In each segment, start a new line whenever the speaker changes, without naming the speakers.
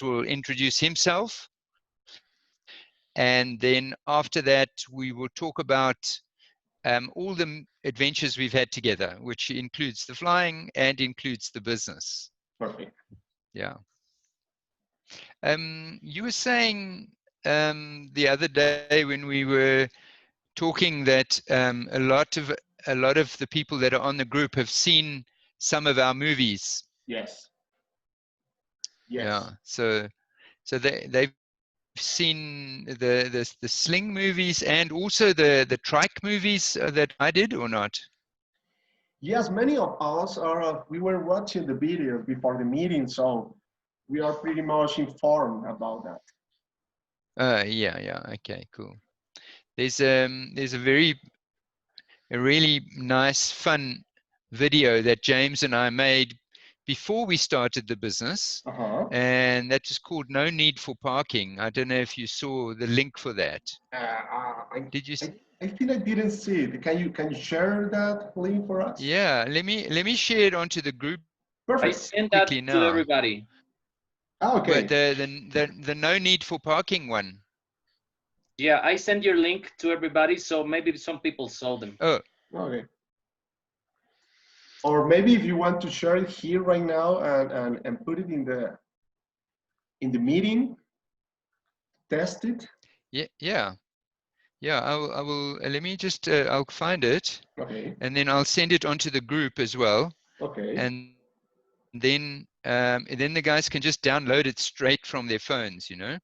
will introduce himself. And then after that, we will talk about all the adventures we've had together, which includes the flying and includes the business.
Perfect.
Yeah. You were saying the other day when we were talking that a lot of the people that are on the group have seen some of our movies.
Yes. Yes.
Yeah. So they've seen the Sling movies and also the trike movies that I did, or not?
Yes, many of us are. We were watching the videos before the meeting, so we are pretty much informed about that.
Yeah. Okay, cool. There's a really nice, fun video that James and I made before we started the business, and that is called "No Need for Parking." I don't know if you saw the link for that. Did you?
I think I didn't see it. Can you share that link for us?
Yeah, let me share it onto the group.
Perfect.
I sent that to everybody.
Okay.
But the no need for parking one.
Yeah, I sent your link to everybody, so maybe some people saw them.
Oh.
Okay. Or maybe if you want to share it here right now and put it in the meeting, test it.
Yeah. I will. Let me just. I'll find it.
Okay.
And then I'll send it onto the group as well.
Okay.
And then the guys can just download it straight from their phones. You know.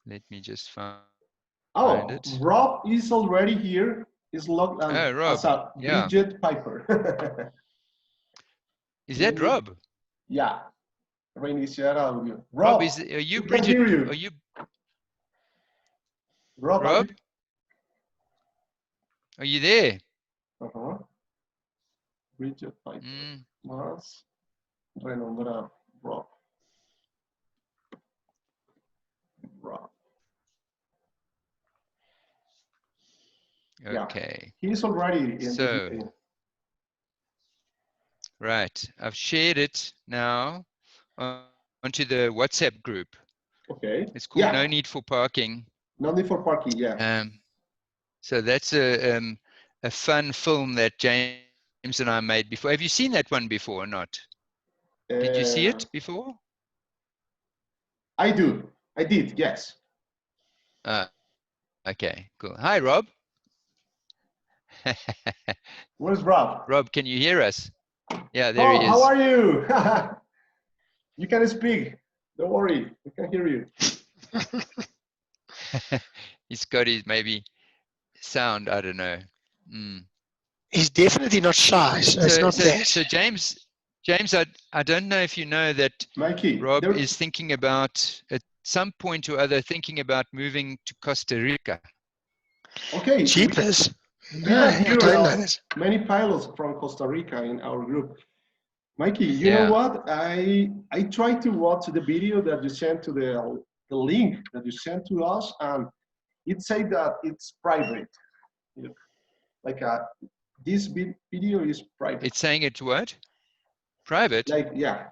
Let me just find it.
Rob is already here. He's logged on as a Bridget Piper.
Is that Rob?
Yeah. Reiniciar audio.
Rob, are you Bridget? Are you
Rob?
Are you there?
Bridget Piper. Más renombrar Rob.
Okay.
Yeah. He's already in
the right. I've shared it now onto the WhatsApp group.
Okay.
It's called No Need for Parking.
No Need for Parking, yeah.
So that's a fun film that James and I made before. Have you seen that one before or not? Did you see it before?
I did, yes.
Okay, cool. Hi, Rob.
Where's Rob?
Rob, can you hear us? Yeah, there he is.
How are you? You can speak. Don't worry, we can hear you.
He's got his maybe sound, I don't know.
He's definitely not shy, so it's not that.
So James, I don't know if you know that
Mikey,
Rob is thinking about, at some point or other, thinking about moving to Costa Rica.
Okay.
Jeepers.
Many pilots from Costa Rica in our group. Mikey, you know what? I tried to watch the video that you sent to the link that you sent to us, and it said that it's private. Like this video is private.
It's saying it's what? Private?
Like, yeah.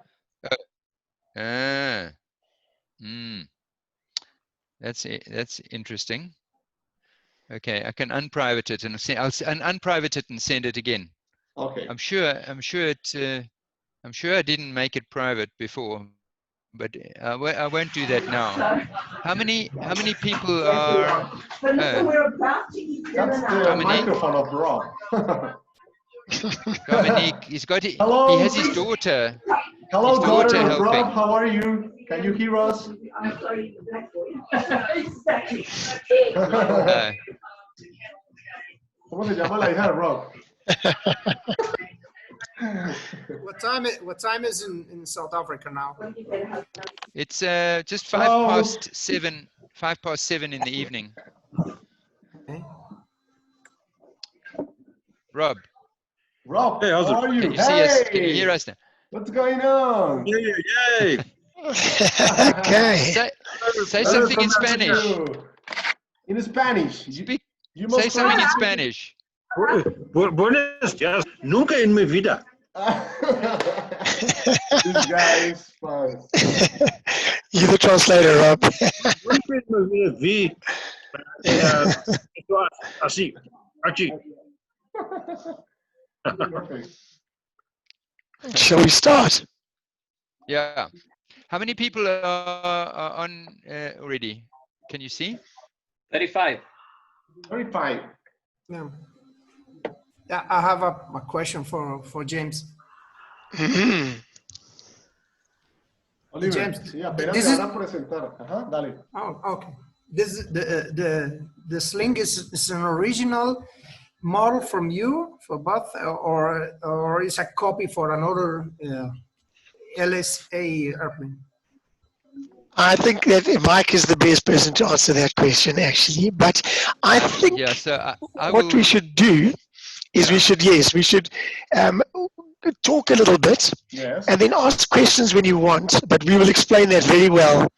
That's interesting. Okay, I can unprivate it and I'll unprivate it and send it again.
Okay.
I'm sure I didn't make it private before, but I won't do that now. How many people are?
That's the microphone of Rob.
Dominique, he has his daughter.
Hello,
his daughter
helping. Rob, how are you? Can you hear us? ¿Cómo se llama la hija de Rob?
What time is in South Africa now?
It's just 7:05 in the evening.
Okay.
Rob,
hey, how are you?
Can you see us? Can you hear us now?
What's going on?
Yay!
Okay.
Say something in Spanish.
In Spanish.
Say something in Spanish.
Buenos días. Nunca en mi vida.
This guy is fun.
You're the translator, Rob.
Vi. Así, aquí.
Perfect.
Shall we start?
Yeah. How many people are on already? Can you see?
35.
35.
Yeah. Yeah, I have a question for James.
Oliver,
James,
sí, apenas
this
te
is-
van a presentar. Ajá, dale.
Oh, okay. This the sling is an original model from you for both, or is a copy for another LSA airplane?
I think that Mike is the best person to answer that question, actually. But I think
Yeah. So I
what
will.
we should do is we should talk a little bit
Yes.
and then ask questions when you want, but we will explain that very well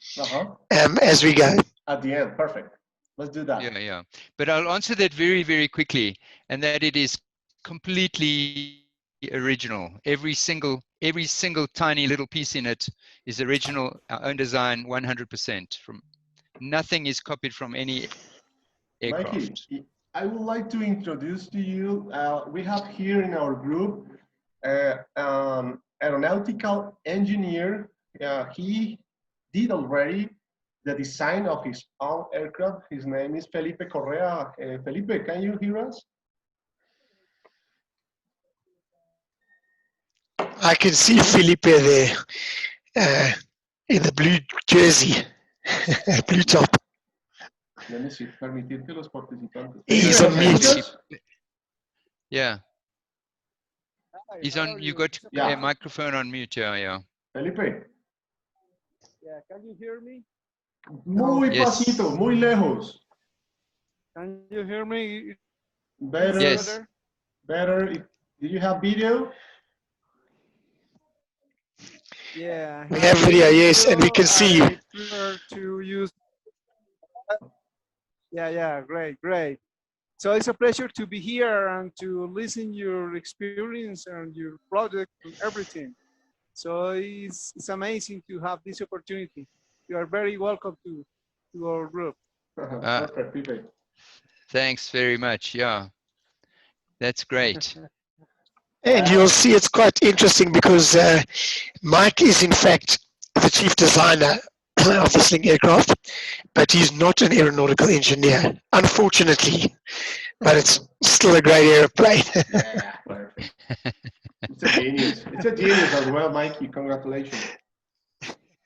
as we go.
At the end, perfect. Let's do that.
Yeah, yeah. But I'll answer that very, very quickly, and that it is completely original. Every single tiny little piece in it is original, our own design, 100%. From nothing is copied from any aircraft.
Mikey, I would like to introduce to you, we have here in our group aeronautical engineer. He did already the design of his own aircraft. His name is Felipe Correa. Felipe, can you hear us?
I can see Felipe there in the blue jersey, blue top.
Let me see. Permitir que los participantes.
He's on mute.
Yeah. He's on. You got a microphone on mute. Yeah, yeah.
Felipe.
Yeah, can you hear me?
Muy pasito, muy lejos.
Can you hear me?
Better.
Yes.
Better. Do you have video?
Yeah.
We have video, yes, and we can see you.
I prefer to use. Yeah, great. So it's a pleasure to be here and to listen your experience and your project and everything. So it's amazing to have this opportunity. You are very welcome to our group.
Perfect, Felipe.
Thanks very much. Yeah. That's great.
And you'll see it's quite interesting because Mike is in fact the chief designer of the Sling aircraft, but he's not an aeronautical engineer, unfortunately. But it's still a great airplane.
Yeah, perfect. It's a genius. It's a genius as well, Mikey. Congratulations.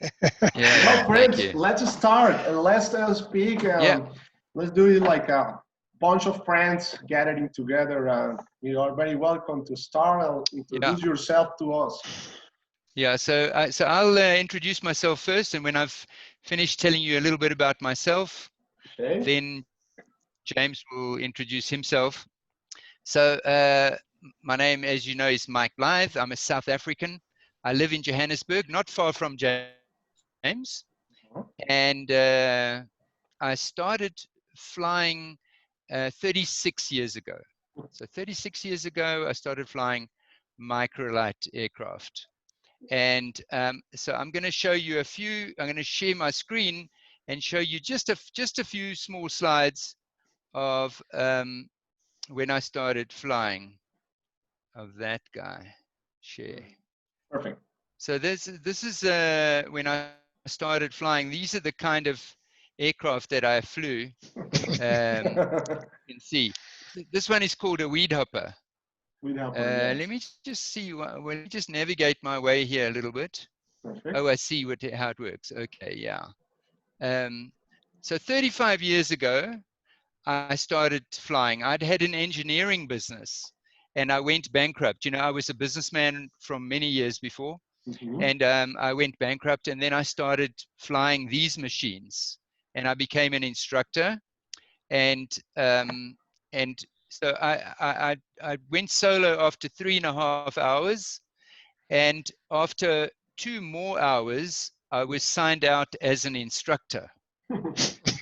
Yeah.
Well, friends,
Thank you.
let's start and let's speak. Let's do it like a bunch of friends gathering together. And you are very welcome to start and introduce yourself to us.
Yeah, so I'll introduce myself first, and when I've finished telling you a little bit about myself, then James will introduce himself. So my name, as you know, is Mike Blyth. I'm a South African. I live in Johannesburg, not far from James. And I started flying 36 years ago. So 36 years ago, I started flying microlight aircraft. And so I'm going to show you a few. I'm going to share my screen and show you just a few small slides of when I started flying. Of that guy. Share.
Perfect.
So this is when I started flying. These are the kind of aircraft that I flew. You can see. This one is called a weed hopper. Let me just see. Let me just navigate my way here a little bit.
Perfect.
Oh, I see how it works. Okay, yeah. So 35 years ago, I started flying. I'd had an engineering business, and I went bankrupt. You know, I was a businessman from many years before, and I went bankrupt. And then I started flying these machines, and I became an instructor, and so I went solo after 3.5 hours, and after 2 more hours, I was signed out as an instructor.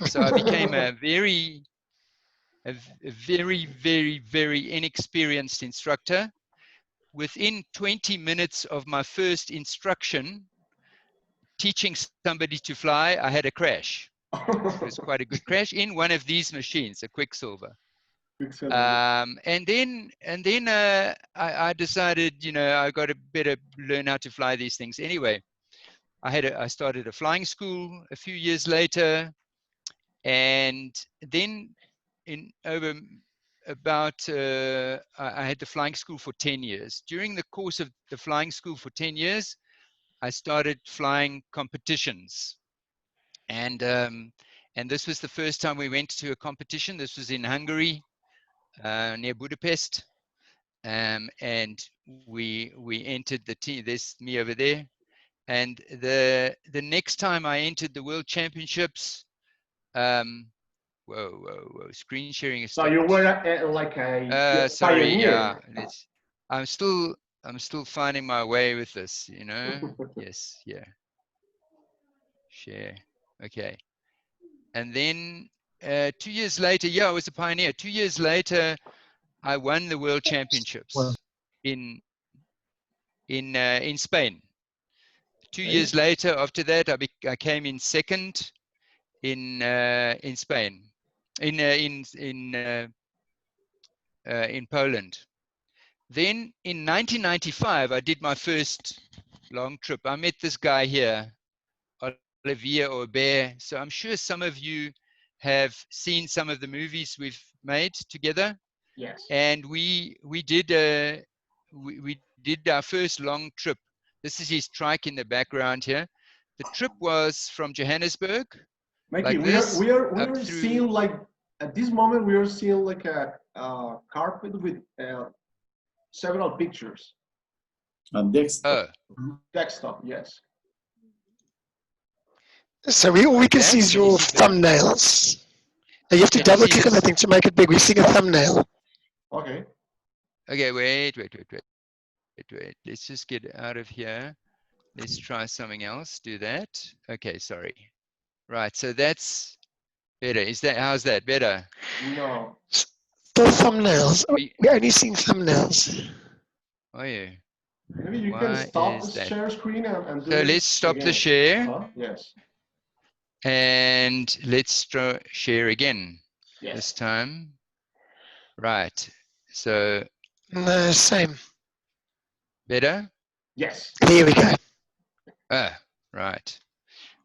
So I became a very, very inexperienced instructor. within 20 minutes of my first instruction, teaching somebody to fly, I had a crash. It was quite a good crash in one of these machines, a Quicksilver. And then I decided, you know, I got to better learn how to fly these things. Anyway, I started a flying school a few years later, and then I had the flying school for 10 years. During the course of the flying school for 10 years, I started flying competitions, and this was the first time we went to a competition. This was in Hungary, near Budapest, and we entered the team. There's me over there, and the next time I entered the World Championships, whoa, screen sharing is
so you were like a
sorry,
pioneer.
yeah, I'm still finding my way with this, you know. Yes, yeah, share, okay. And then 2 years later, yeah, I was a pioneer. 2 years later, I won the World Championships in Spain. 2 years later, after that, I came in second in Spain, in Poland. Then in 1995, I did my first long trip. I met this guy here, Olivier Aubert. So I'm sure some of you have seen some of the movies we've made together.
Yes.
And we did our first long trip. This is his trike in the background here. The trip was from Johannesburg.
Mikey,
like
we are seeing, like, at this moment we are seeing like a carpet with several pictures.
On desktop.
Desktop, yes.
So we can see your thumbnails. Now you have to double click on the thing to make it big. We're seeing a thumbnail.
Okay.
Okay, wait. Let's just get out of here. Let's try something else. Do that. Okay, sorry. Right, so that's better. How's that better?
No.
The thumbnails. We're only seeing thumbnails.
Oh yeah.
Maybe you can stop the share screen and do
so
it
let's stop
again.
the share.
Yes.
And let's share again.
Yes.
This time. Right. So
no, same.
Better?
Yes.
There we go.
Ah, right.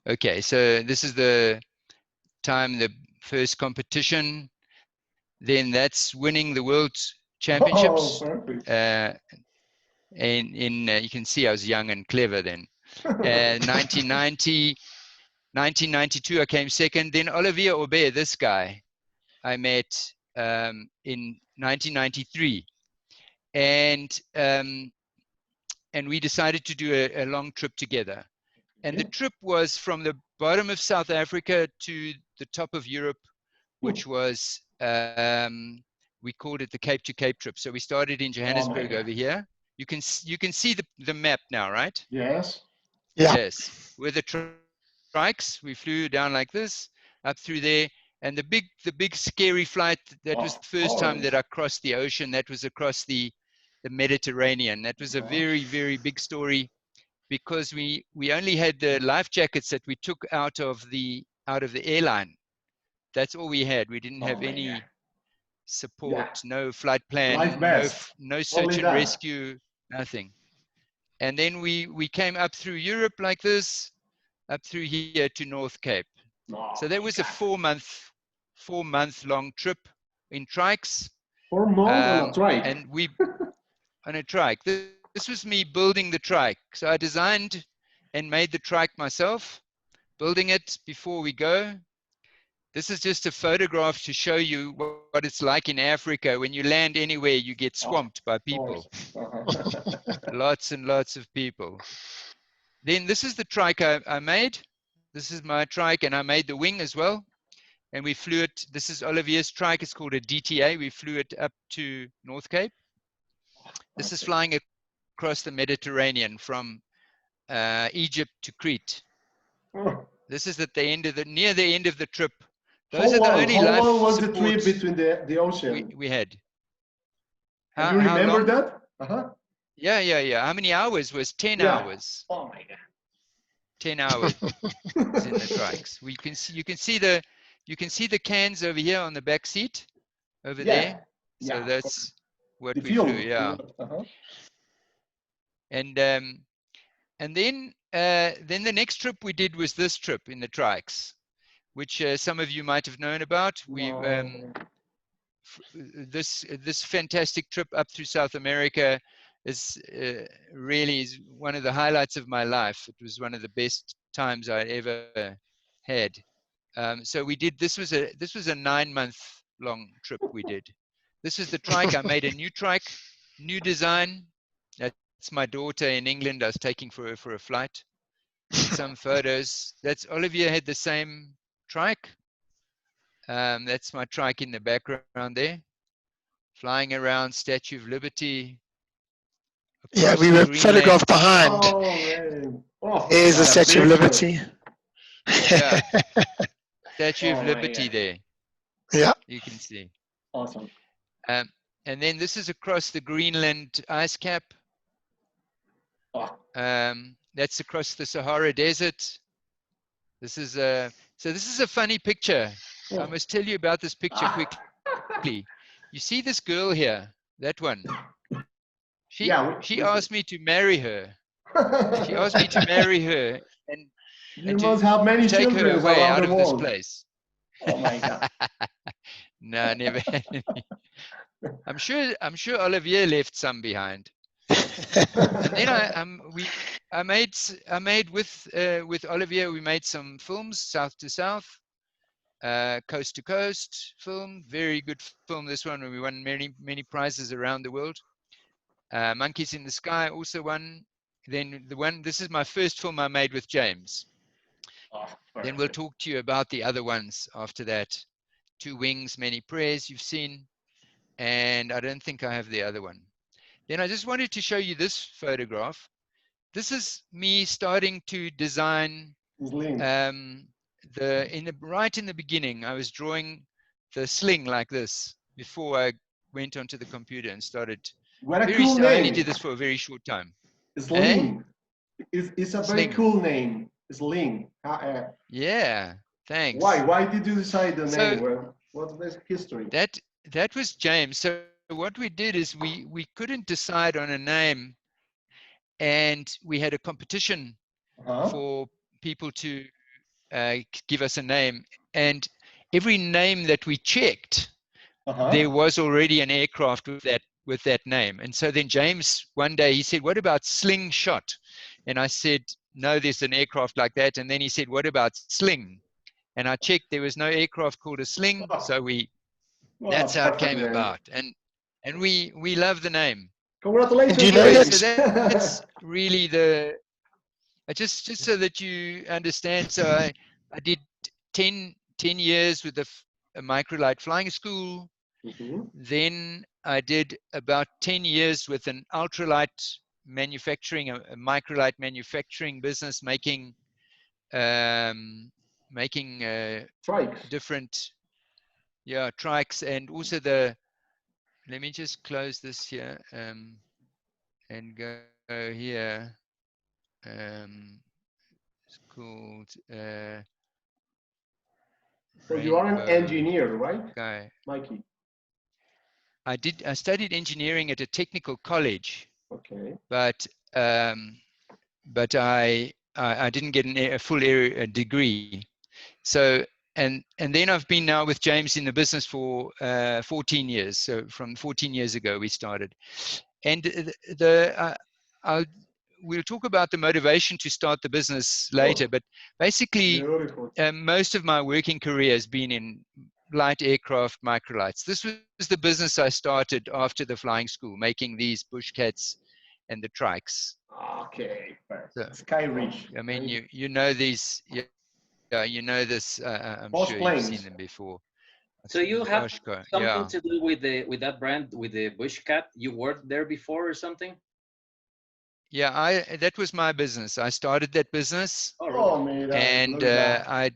Okay, so this is the time, the first competition. Then that's winning the World Championships.
Oh, perfect.
And you can see I was young and clever then. 1990, 1992, I came second. Then Olivier Aubert, this guy, I met in 1993. And we decided to do a long trip together. And the trip was from the bottom of South Africa to the top of Europe, which was, we called it the Cape to Cape trip. So we started in Johannesburg over here. You can see the map now, right?
Yes.
Yeah.
Yes. With the trikes, we flew down like this, up through there. And the big scary flight, that was the first time that I crossed the ocean. That was across the Mediterranean. That was a very, very big story, because we only had the life jackets that we took out of the airline. That's all we had. We didn't have any support, no flight plan, no search and rescue, nothing. And then we came up through Europe like this, up through here to North Cape. So that was a 4-month long trip in trikes.
4 months on a trike.
And we on a trike. This was me building the trike. So I designed and made the trike myself, building it before we go. This is just a photograph to show you what it's like in Africa. When you land anywhere, you get swamped by people. Lots and lots of people. Then this is the trike I made. This is my trike, and I made the wing as well. And we flew it. This is Olivier's trike. It's called a DTA. We flew it up to North Cape. This is flying across the Mediterranean from Egypt to Crete. This is at the end of near the end of the trip. Those are the only life
How long was the trip between the ocean?
We had.
You remember that?
Yeah. How many hours was 10 hours?
Oh my God.
10 hours in the trikes. You can see the cans over here on the back seat over there. So that's what
the
we
fuel.
flew. Yeah. And then the next trip we did was this trip in the trikes, which some of you might have known about. We this fantastic trip up through South America is really is one of the highlights of my life. It was one of the best times I ever had. So we did. This was a 9-month long trip we did. This is the trike. I made a new trike, new design. That's my daughter in England. I was taking for her for a flight. Some photos. That's Olivier had the same trike. That's my trike in the background there, flying around Statue of Liberty.
Yeah, we were photographed behind.
Oh, man.
There's the Statue of Liberty.
Yeah, Statue of Liberty there.
Yeah,
you can see.
Awesome.
And then this is across the Greenland ice cap. That's across the Sahara Desert. This is a funny picture. I must tell you about this picture quickly. You see this girl here, that one. She asked me to marry her. She asked me to marry her and
must have many
take her
children
away out
the
of this
world.
place.
Oh my God.
No, never had any. I'm sure Olivier left some behind. And then I made with Olivier, we made some films, south to south, coast to coast film, very good film. This one, we won many prizes around the world. Monkeys in the Sky also won. Then this is my first film I made with James. Then we'll talk to you about the other ones after that. Two Wings, Many Prayers you've seen, and I don't think I have the other one. Then I just wanted to show you this photograph. This is me starting to design. Right in the beginning, I was drawing the sling like this before I went onto the computer and started.
What a cool name!
I only did this for a very short time.
Sling. It's a very cool name. Sling.
Yeah, thanks.
Why did you decide the name? What's the history?
That was James. So what we did is we couldn't decide on a name, and we had a competition for people to give us a name, and every name that we checked, there was already an aircraft with that name. And so then James, one day he said, what about Slingshot? And I said, no, there's an aircraft like that. And then he said, what about Sling? And I checked, there was no aircraft called a Sling. So that's how it came about. And we love the name.
Congratulations.
Do you know that?
So that's really just so that you understand. So I did 10 years with a microlight flying school. Then I did about 10 years with an ultralight manufacturing, a microlight manufacturing business, making
trikes.
Different trikes, and also let me just close this here and go here. It's called
so you are an engineer, right?
Okay.
Mikey.
I studied engineering at a technical college.
Okay.
But I didn't get a full degree. So and then I've been now with James in the business for 14 years. So from 14 years ago we started, and we'll talk about the motivation to start the business later. But basically, most of my working career has been in light aircraft microlights. This was the business I started after the flying school, making these Bushcats and the trikes.
Okay, so, Sky Reach.
I mean, you know these, you know this. I'm
Most
sure
planes.
you've seen them before.
So you have something to do with that brand, with the Bushcat. You worked there before or something?
Yeah, that was my business. I started that business.
Oh, man,
and I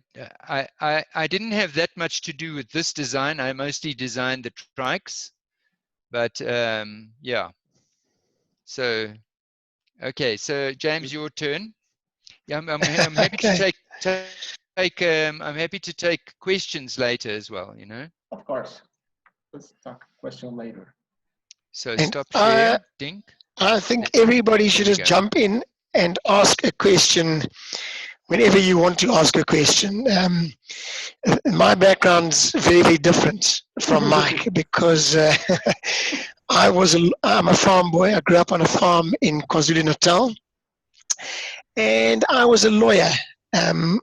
didn't have that much to do with this design. I mostly designed the trikes, but yeah. So, okay. So James, your turn. Yeah, I'm happy to I'm happy to take questions later as well. You know.
Of course. Let's talk question later.
So
And
stop share. Dink.
I think everybody should just jump in and ask a question whenever you want to ask a question. My background's very, very different from Mike because I'm a farm boy. I grew up on a farm in KwaZulu-Natal, and I was a lawyer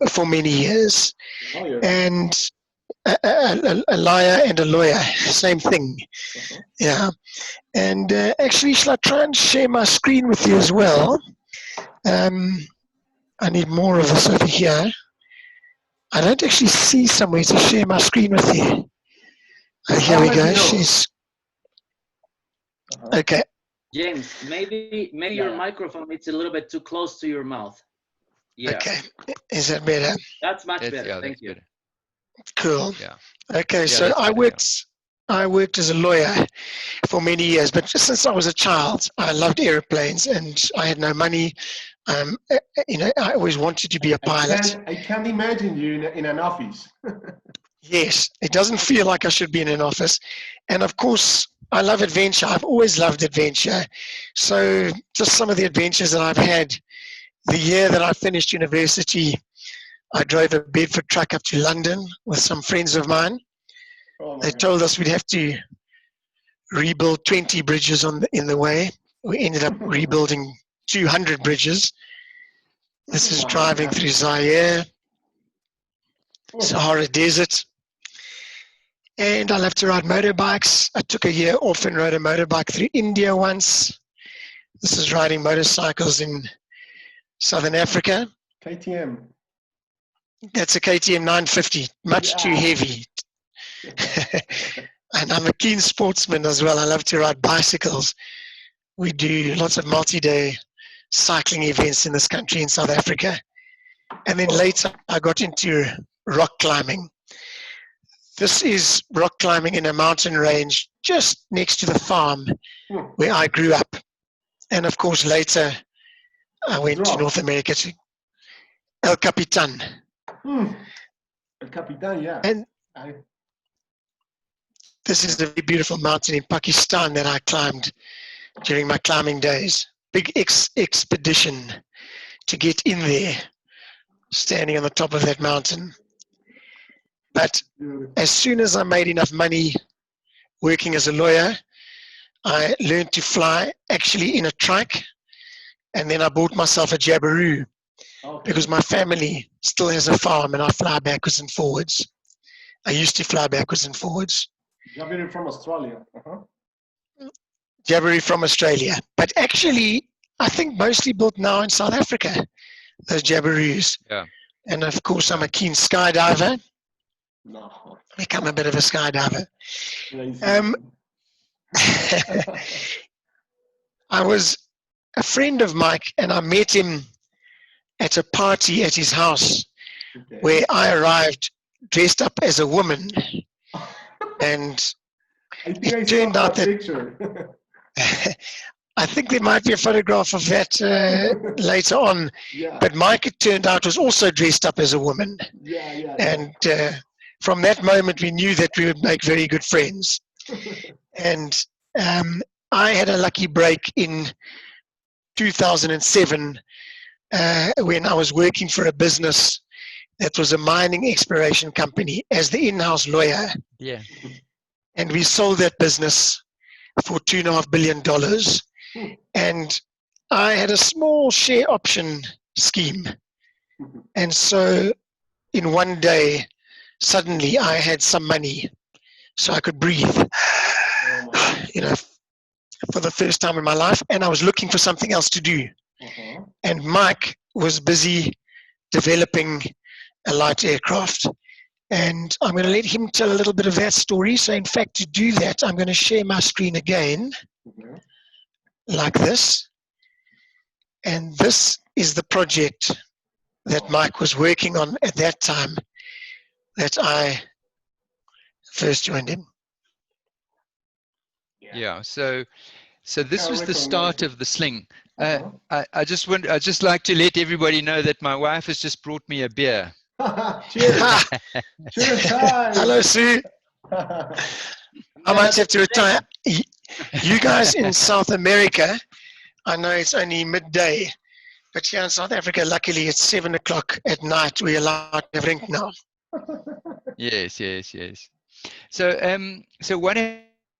for many years. And a liar and a lawyer, same thing. Yeah. And actually, shall I try and share my screen with you as well? I need more of this over here. I don't actually see somewhere to share my screen with you. Here we go. Okay.
James, maybe your microphone is a little bit too close to your mouth. Yeah.
Okay. Is that better?
That's much better.
Yeah,
Thank you.
Better.
Cool.
Yeah.
Okay. So I worked as a lawyer for many years, but just since I was a child, I loved airplanes, and I had no money. You know, I always wanted to be a pilot.
I can't imagine you in an office.
Yes, it doesn't feel like I should be in an office. And of course, I love adventure. I've always loved adventure. So just some of the adventures that I've had. The year that I finished university, I drove a Bedford truck up to London with some friends of mine. They told us we'd have to rebuild 20 bridges in the way. We ended up rebuilding 200 bridges. This is driving through Zaire, Sahara Desert. And I love to ride motorbikes. I took a year off and rode a motorbike through India once. This is riding motorcycles in Southern Africa.
KTM.
That's a KTM 950, much too heavy. And I'm a keen sportsman as well. I love to ride bicycles. We do lots of multi-day cycling events in this country, in South Africa. And then later I got into rock climbing. This is rock climbing in a mountain range just next to the farm where I grew up. And of course later I went to North America to El Capitan.
El Capitan, yeah.
And this is a very beautiful mountain in Pakistan that I climbed during my climbing days. Big expedition to get in there, standing on the top of that mountain. But as soon as I made enough money working as a lawyer, I learned to fly actually in a trike, and then I bought myself a Jabiru because my family still has a farm and I fly backwards and forwards. I used to fly backwards and forwards.
Jabiru from Australia.
Jabiru from Australia, but actually I think mostly built now in South Africa, those Jabirus.
Yeah. And
of course I'm a keen skydiver. Become a bit of a skydiver. I was a friend of Mike and I met him at a party at his house where I arrived dressed up as a woman. And it turned out that I think there might be a photograph of that later on. But Mike, it turned out, was also dressed up as a woman. And from that moment, we knew that we would make very good friends. And I had a lucky break in 2007 when I was working for a business that was a mining exploration company as the in-house lawyer.
Yeah.
And we sold that business for $2.5 billion. And I had a small share option scheme. And so in one day, suddenly I had some money so I could breathe, you know, for the first time in my life. And I was looking for something else to do. And Mike was busy developing a light aircraft. And I'm going to let him tell a little bit of that story. So in fact, to do that, I'm going to share my screen again, like this. And this is the project that Mike was working on at that time that I first joined him.
Yeah, so So this was the start of the Sling. I just like to let everybody know that my wife has just brought me a beer.
Cheers! Cheers!
Hello, Sue. I might have to retire. You guys in South America, I know it's only midday, but here in South Africa, luckily it's 7 o'clock at night. We're allowed to drink now.
Yes. So so what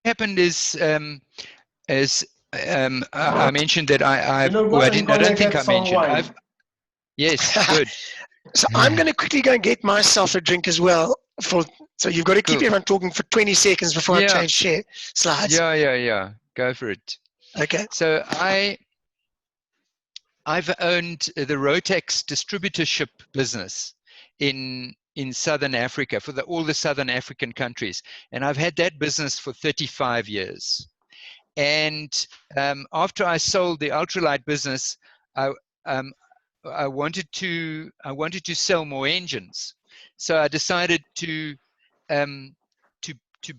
happened is I mentioned that I don't think I mentioned. Yes, good.
So I'm going to quickly go and get myself a drink as well. So you've got to keep everyone talking for 20 seconds before I change share slides.
Yeah. Go for it.
Okay.
So I've owned the Rotax distributorship business in Southern Africa for all the Southern African countries, and I've had that business for 35 years. And after I sold the ultralight business, I wanted to sell more engines, so I decided to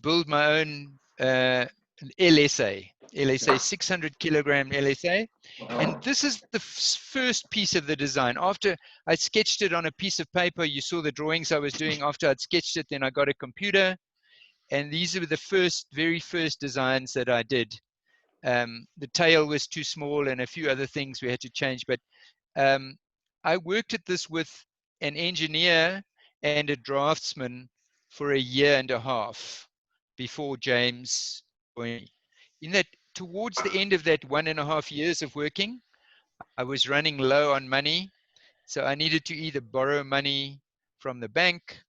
build my own LSA 600 kilogram LSA, and this is the first piece of the design. After I sketched it on a piece of paper, you saw the drawings I was doing. After I'd sketched it, then I got a computer, and these are the very first designs that I did. The tail was too small and a few other things we had to change, but I worked at this with an engineer and a draftsman for 1.5 years before James joined me. In that, towards the end of that 1.5 years of working, I was running low on money, so I needed to either borrow money from the bank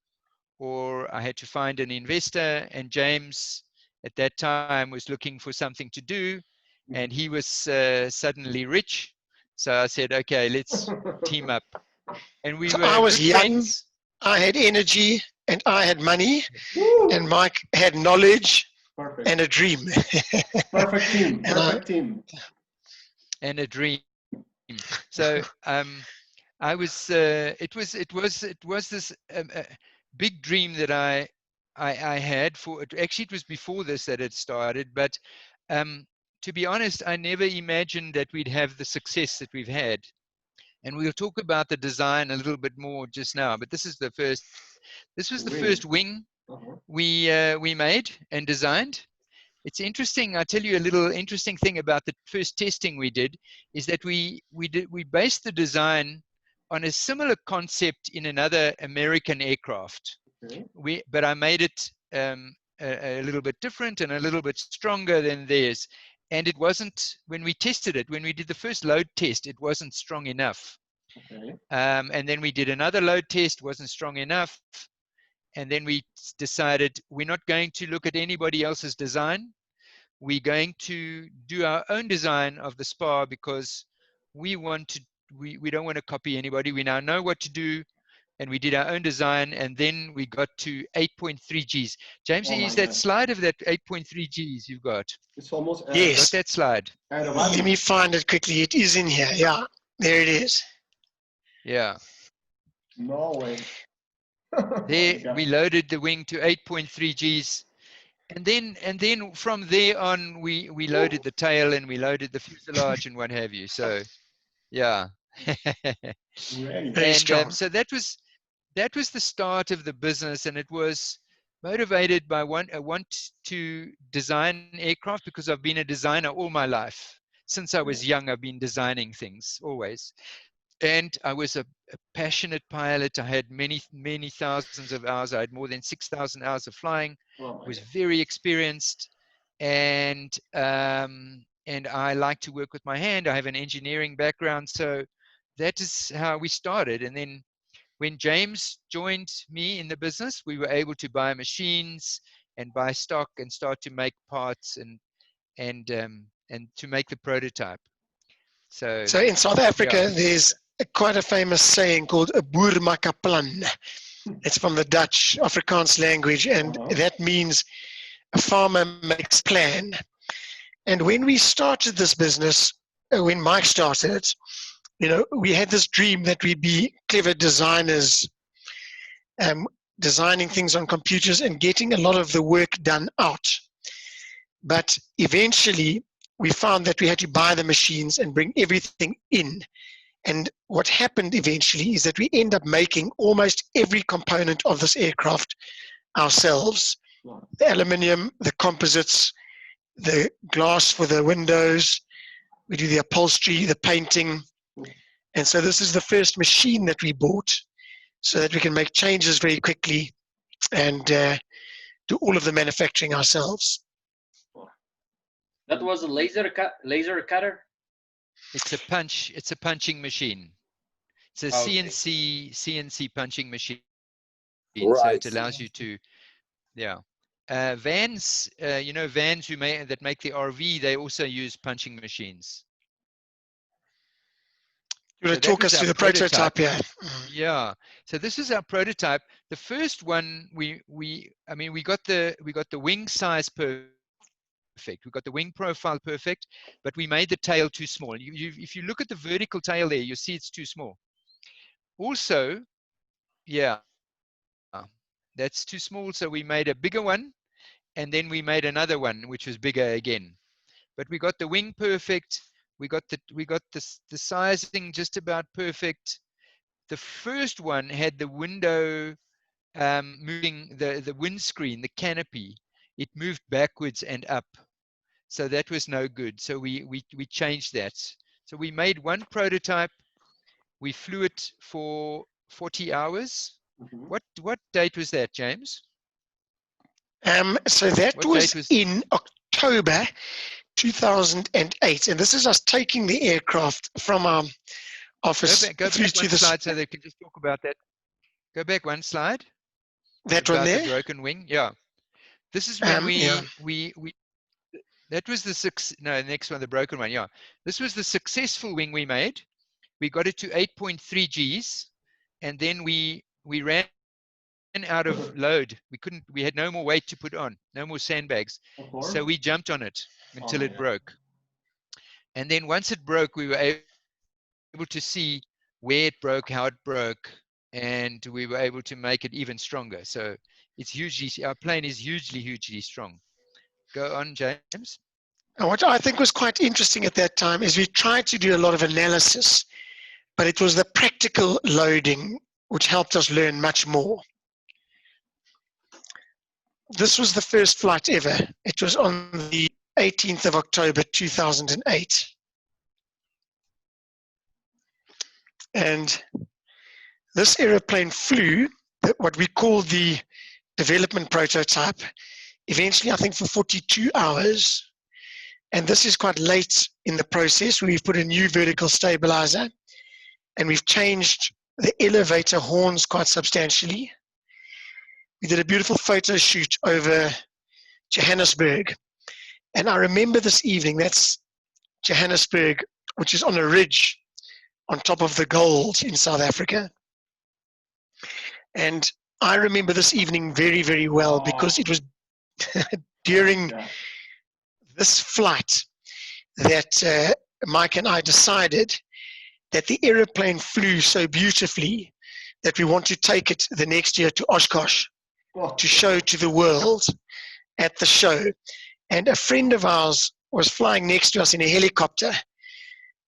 or I had to find an investor, and James at that time was looking for something to do, and he was suddenly rich. So I said, okay, let's team up. And we were
I was
good
young,
friends.
I had energy, and I had money, and Mike had knowledge and a dream.
Perfect team. Perfect team.
And a dream. So I was. It was this big dream that I had for. Actually, it was before this that it started. But to be honest, I never imagined that we'd have the success that we've had. And we'll talk about the design a little bit more just now. But this is the first. This was the first wing we made and designed. It's interesting. I'll tell you a little interesting thing about the first testing we did is that we based the design on a similar concept in another American aircraft. But I made it a little bit different and a little bit stronger than theirs. And it wasn't, when we tested it, when we did the first load test, it wasn't strong enough. And then we did another load test, wasn't strong enough. And then we decided we're not going to look at anybody else's design. We're going to do our own design of the spar because we don't want to copy anybody. We now know what to do, and we did our own design, and then we got to 8.3 Gs. James, is that slide of that 8.3 Gs you've got?
It's almost
yes.
Got that slide?
Let me find it quickly. It is in here. Yeah, there it is.
Yeah.
No way.
There we loaded the wing to 8.3 Gs. And then from there on, we loaded the tail and we loaded the fuselage and what have you. So, yeah.
Very strong.
So that was the start of the business, and it was motivated by I want to design aircraft because I've been a designer all my life. Since I was young, I've been designing things always. And I was a passionate pilot. I had many thousands of hours. I had more than 6,000 hours of flying. Was very experienced, and I like to work with my hand. I have an engineering background, so that is how we started. And then when James joined me in the business, we were able to buy machines and buy stock and start to make parts and to make the prototype. So
in South Africa, there's quite a famous saying called "'n boer maak 'n plan." It's from the Dutch Afrikaans language, and that means a farmer makes a plan. And when we started this business, when Mike started it, we had this dream that we'd be clever designers, designing things on computers and getting a lot of the work done out. But eventually, we found that we had to buy the machines and bring everything in. And what happened eventually is that we end up making almost every component of this aircraft ourselves. The aluminium, the composites, the glass for the windows, we do the upholstery, the painting. And so this is the first machine that we bought so that we can make changes very quickly and do all of the manufacturing ourselves.
That was a laser cutter?
It's a punching machine. It's a CNC punching machine. Right. So it allows you to, yeah. Vans, you know, vans that make the RV, they also use punching machines.
You want to talk us through the prototype here?
Yeah. So this is our prototype. The first one, we got the wing size perfect. We got the wing profile perfect, but we made the tail too small. If you look at the vertical tail there, you see it's too small. Also, yeah, that's too small. So we made a bigger one, and then we made another one which was bigger again. But we got the wing perfect. We got the sizing just about perfect. The first one had the window moving, the windscreen, the canopy. It moved backwards and up. So that was no good. So we changed that. So we made one prototype. We flew it for 40 hours. Mm-hmm. What date was that, James?
So that was in October 2008, and this is us taking the aircraft from our office.
Go back one slide so they can just talk about that. Go back one slide.
That one there?
The broken wing, yeah. This is when that was the next one, the broken one, yeah. This was the successful wing we made. We got it to 8.3 Gs, and then we ran out of load. We had no more weight to put on, no more sandbags. So we jumped on it until it broke. And then once it broke, we were able to see where it broke, how it broke, and we were able to make it even stronger. So our plane is hugely strong. Go on, James.
And what I think was quite interesting at that time is we tried to do a lot of analysis, but it was the practical loading which helped us learn much more. This was the first flight ever. It was on the 18th of October 2008. And this aeroplane flew what we call the development prototype, eventually I think for 42 hours. And this is quite late in the process. We've put a new vertical stabilizer and we've changed the elevator horns quite substantially. We did a beautiful photo shoot over Johannesburg. And I remember this evening, that's Johannesburg, which is on a ridge on top of the gold in South Africa. And I remember this evening very well because it was during this flight that Mike and I decided that the aeroplane flew so beautifully that we want to take it the next year to Oshkosh to show to the world at the show. And a friend of ours was flying next to us in a helicopter,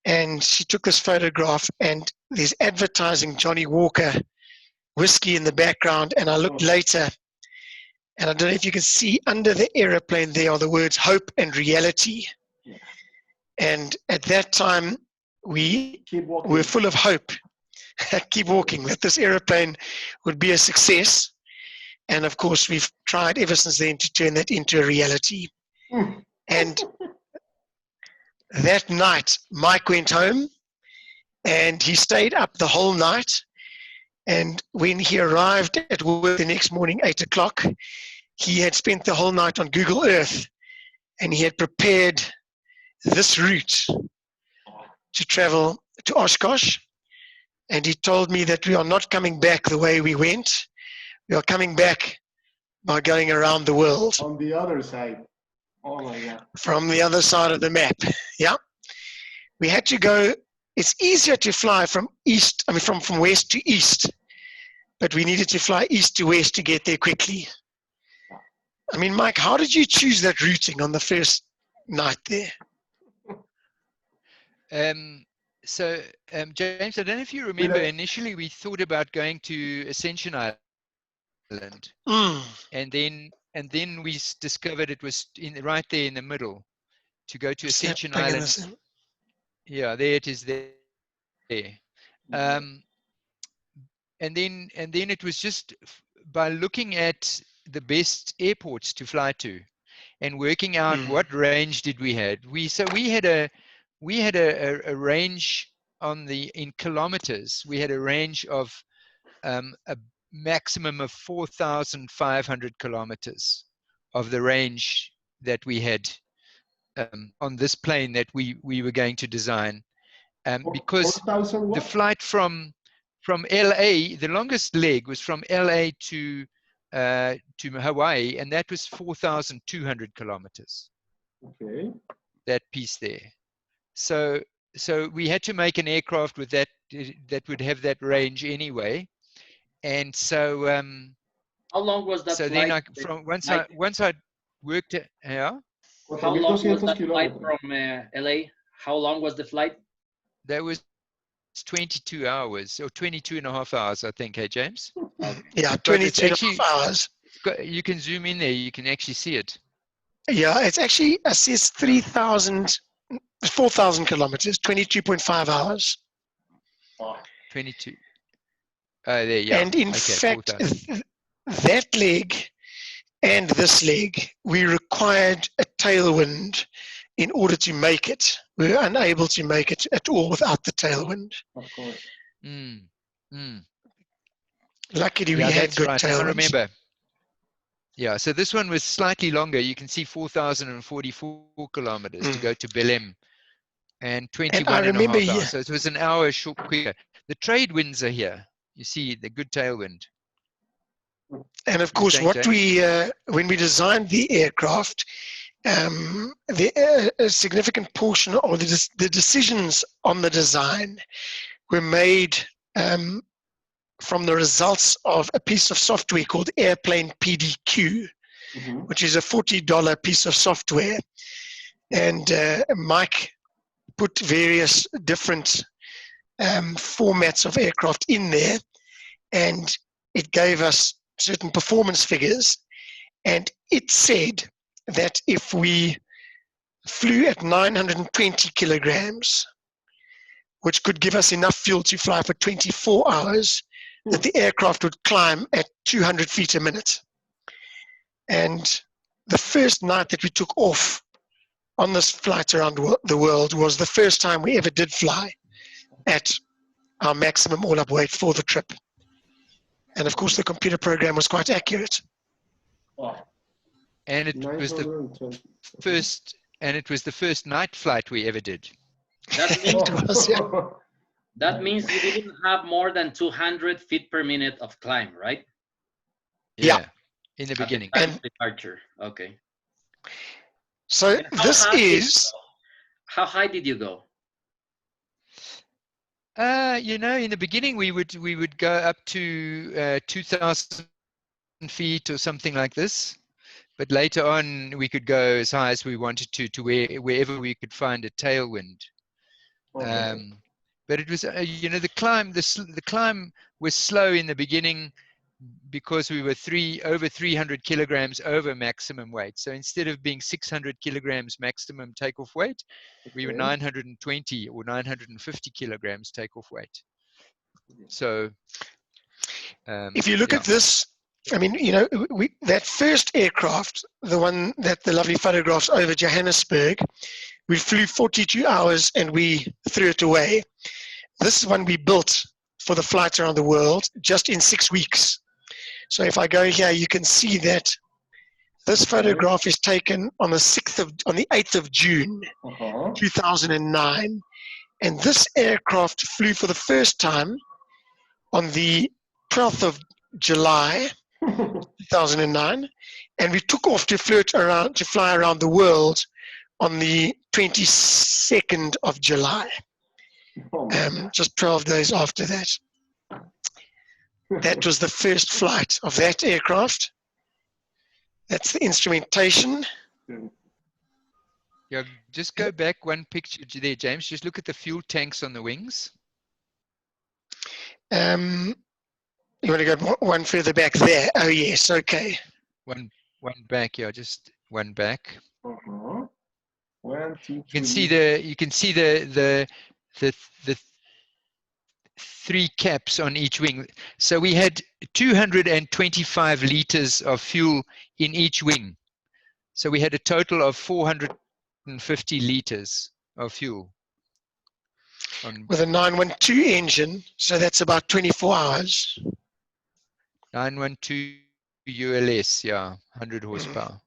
and she took this photograph, and there's advertising Johnny Walker whiskey in the background. And I looked later, and I don't know if you can see under the aeroplane there are the words hope and reality. Yeah. And at that time, we were full of hope, keep walking, that this aeroplane would be a success. And of course, we've tried ever since then to turn that into a reality. And that night, Mike went home and he stayed up the whole night. And when he arrived at work the next morning, 8 o'clock, he had spent the whole night on Google Earth and he had prepared this route to travel to Oshkosh. And he told me that we are not coming back the way we went. We are coming back by going around the world.
On the other side. Oh my God.
From the other side of the map. Yeah. We had to go. It's easier to fly from from west to east, but we needed to fly east to west to get there quickly. I mean, Mike, how did you choose that routing on the first night there?
James, I don't know if you remember, initially we thought about going to Ascension Island, and then we discovered it was right there in the middle to go to Ascension Island. Yeah, there it is there. And then it was just by looking at the best airports to fly to and working out what range did we had. We had a range in kilometers. We had a range of a maximum of 4,500 kilometers of the range that we had on this plane that we were going to design, because the flight from LA, the longest leg was from LA to Hawaii, and that was 4,200 kilometers.
Okay.
That piece there. So we had to make an aircraft with that would have that range anyway. And so
how long was that
so
flight?
Then once I worked it, yeah.
How long was that flight from LA? How long was the flight?
That was 22 hours or 22 and a half hours, I think. Hey, James?
Yeah, 22 and a half hours.
You can zoom in there. You can actually see it.
Yeah, it's actually, it says 4,000 kilometers, 22.5 hours.
22. There, yeah.
And in fact, that leg and this leg, we required a tailwind in order to make it. We were unable to make it at all without the tailwind.
Of course.
Luckily, we had good tailwind.
I remember. Yeah, so this one was slightly longer. You can see 4,044 kilometers to go to Belém, and 21 and a half hours. So it was an hour short quicker. The trade winds are here. You see the good tailwind.
And of course, what we when we designed the aircraft, a significant portion of the decisions on the design were made from the results of a piece of software called Airplane PDQ, which is a $40 piece of software. And Mike put various different formats of aircraft in there, and it gave us certain performance figures. And it said that if we flew at 920 kilograms, which could give us enough fuel to fly for 24 hours, that the aircraft would climb at 200 feet a minute. And the first night that we took off on this flight around the world was the first time we ever did fly at our maximum all-up weight for the trip. And of course, the computer program was quite accurate.
And it was the first night flight we ever did.
That means you didn't have more than 200 feet per minute of climb, right?
Yeah. In the beginning.
And departure. Okay.
So this is.
How high did you go?
You know, in the beginning we would go up to 2,000 feet or something like this, but later on we could go as high as we wanted to wherever we could find a tailwind. But it was, you know, the climb was slow in the beginning because we were over 300 kilograms over maximum weight. So instead of being 600 kilograms maximum takeoff weight, we were 920 or 950 kilograms takeoff weight. So
if you look at this, I mean, you know, that first aircraft, the one that the lovely photographs over Johannesburg, we flew 42 hours and we threw it away. This one we built for the flight around the world just in 6 weeks. So if I go here, you can see that this photograph is taken on the 8th of June, 2009. And this aircraft flew for the first time on the 12th of July, 2009. And we took off to fly around the world on the 22nd of July, just 12 days after that. That was the first flight of that aircraft. That's the instrumentation.
Yeah, just go back one picture there, James. Just look at the fuel tanks on the wings.
You want to go one further back there? Oh yes, okay.
One back, yeah, just one back.
Uh-huh. 1, 2, 3.
You can see the 3 caps on each wing. So we had 225 liters of fuel in each wing. So we had a total of 450 liters of fuel.
With a 912 engine, so that's about 24 hours.
912 ULS, yeah, 100 horsepower.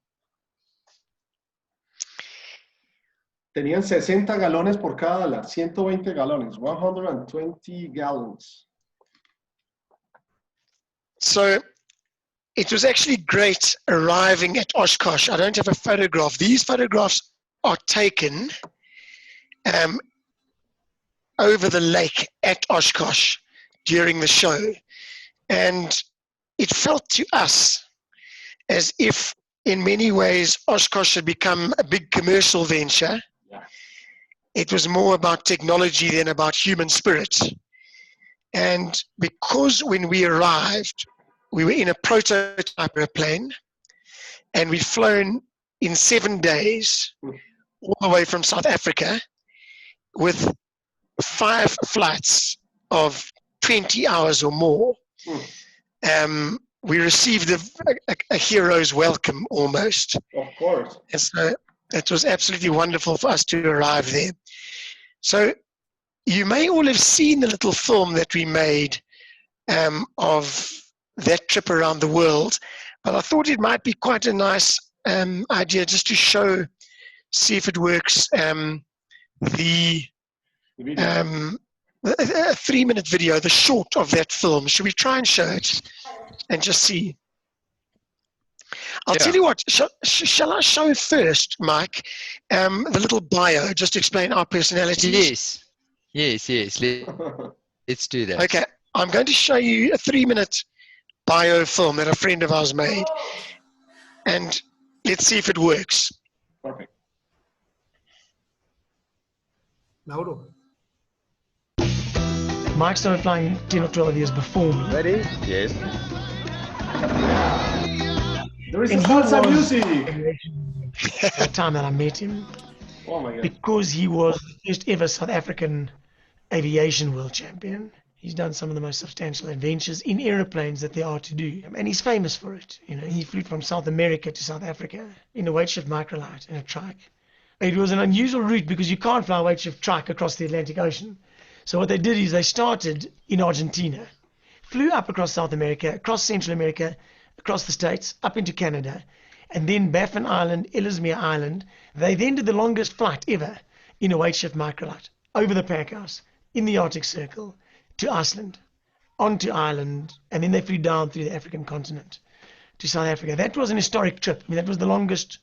Tenían 60 galones por cada ala, 120 galones, 120 gallons.
So it was actually great arriving at Oshkosh. I don't have a photograph. These photographs are taken over the lake at Oshkosh during the show. And it felt to us as if in many ways Oshkosh had become a big commercial venture.
Yeah.
It was more about technology than about human spirit. And because when we arrived, we were in a prototype airplane and we'd flown in 7 days all the way from South Africa with 5 flights of 20 hours or more. We received a hero's welcome almost.
Of course.
And so it was absolutely wonderful for us to arrive there. So you may all have seen the little film that we made of that trip around the world, but I thought it might be quite a nice idea just to show, see if it works, a 3-minute video, the short of that film. Should we try and show it and just see? I'll tell you what, shall I show first, Mike, the little bio, just to explain our personalities?
Yes. Let's do that.
Okay, I'm going to show you a 3-minute bio film that a friend of ours made, and let's see if it works.
Perfect.
Mauro.
Mike started flying 10 or 12 years before me.
Ready? Yes.
There is salsa music.
At the time that I met him,
Oh my God.
because he was the first ever South African aviation world champion. He's done some of the most substantial adventures in aeroplanes that there are to do, and he's famous for it. You know, he flew from South America to South Africa in a weight shift microlight in a trike. It was an unusual route because you can't fly a weight shift trike across the Atlantic Ocean. So what they did is they started in Argentina, flew up across South America, across Central America, across the States, up into Canada, and then Baffin Island, Ellesmere Island. They then did the longest flight ever in a weight shift microlight, over the Packhouse, in the Arctic Circle, to Iceland, onto Ireland, and then they flew down through the African continent to South Africa. That was an historic trip. I mean, that was the longest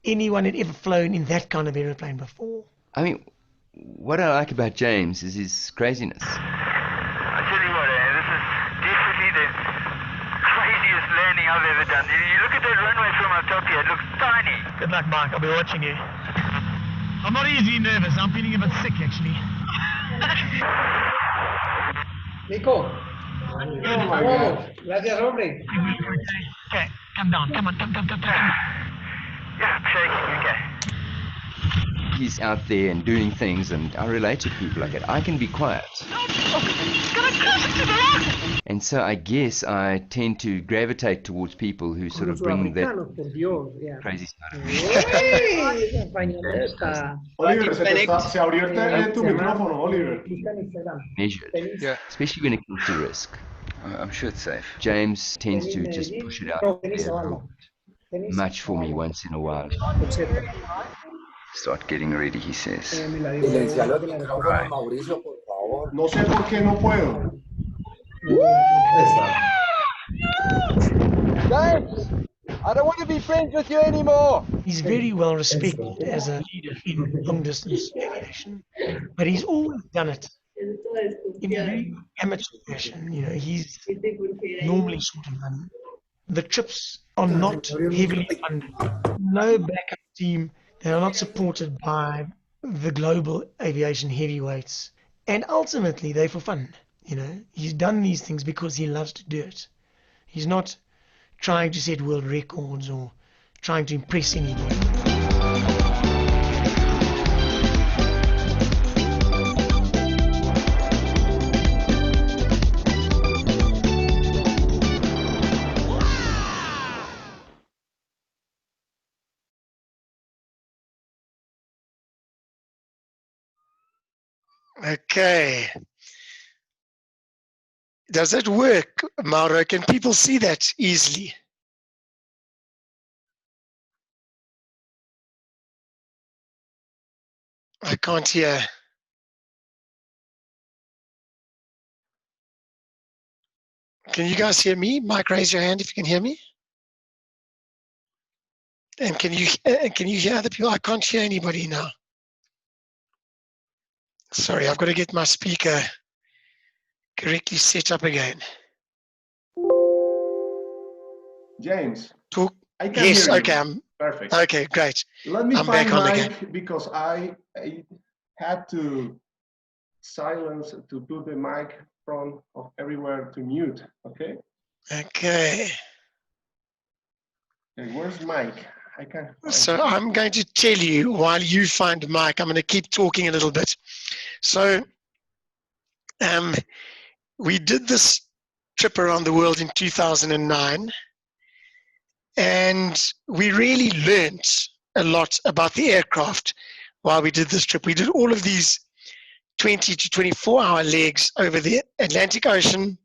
anyone had ever flown in that kind of aeroplane before.
I mean, what I like about James is his craziness.
I tell you what, this is definitely the craziest landing I've ever done. You look at that runway from up top here, it looks tiny.
Good luck, Mark. I'll be watching you. I'm not easily nervous. I'm feeling a bit sick, actually.
Nico.
Oh my God.
Gracias, hombre.
Okay, come down. Come on, come.
Yeah, I'm shaking, okay.
He's out there and doing things, and I relate to people like that. I can be quiet. And so I guess I tend to gravitate towards people who sort of bring that crazy side of
Oliver, se abrió tu micrófono, Oliver.
measured, especially when it comes to risk. I'm sure it's safe. James tends to just push it out there much for me once in a while. Start getting ready, he says.
No sé por qué no puedo.
James, I don't want to be friends with you anymore.
He's very well respected as a leader in long distance aviation, but he's always done it in a very amateur fashion. You know, he's normally sort of the trips are not heavily funded. No backup team They are not supported by the global aviation heavyweights. And ultimately, they're for fun. You know, he's done these things because he loves to do it. He's not trying to set world records or trying to impress anybody. Okay. Does that work, Mauro? Can people see that easily? I can't hear. Can you guys hear me? Mike, raise your hand if you can hear me. And can you hear other people? I can't hear anybody now. Sorry, I've got to get my speaker correctly set up again.
James,
talk.
I can hear you.
Okay,
Perfect.
Okay, great.
Let me
I'm
find
back on
Mike
again.
because I had to silence to put the mic from of everywhere to mute. Okay.
Okay.
Okay, where's Mike? I can.
So I'm going to tell you while you find Mike. I'm going to keep talking a little bit. So we did this trip around the world in 2009, and we really learned a lot about the aircraft while we did this trip. We did all of these 20 to 24-hour legs over the Atlantic Ocean,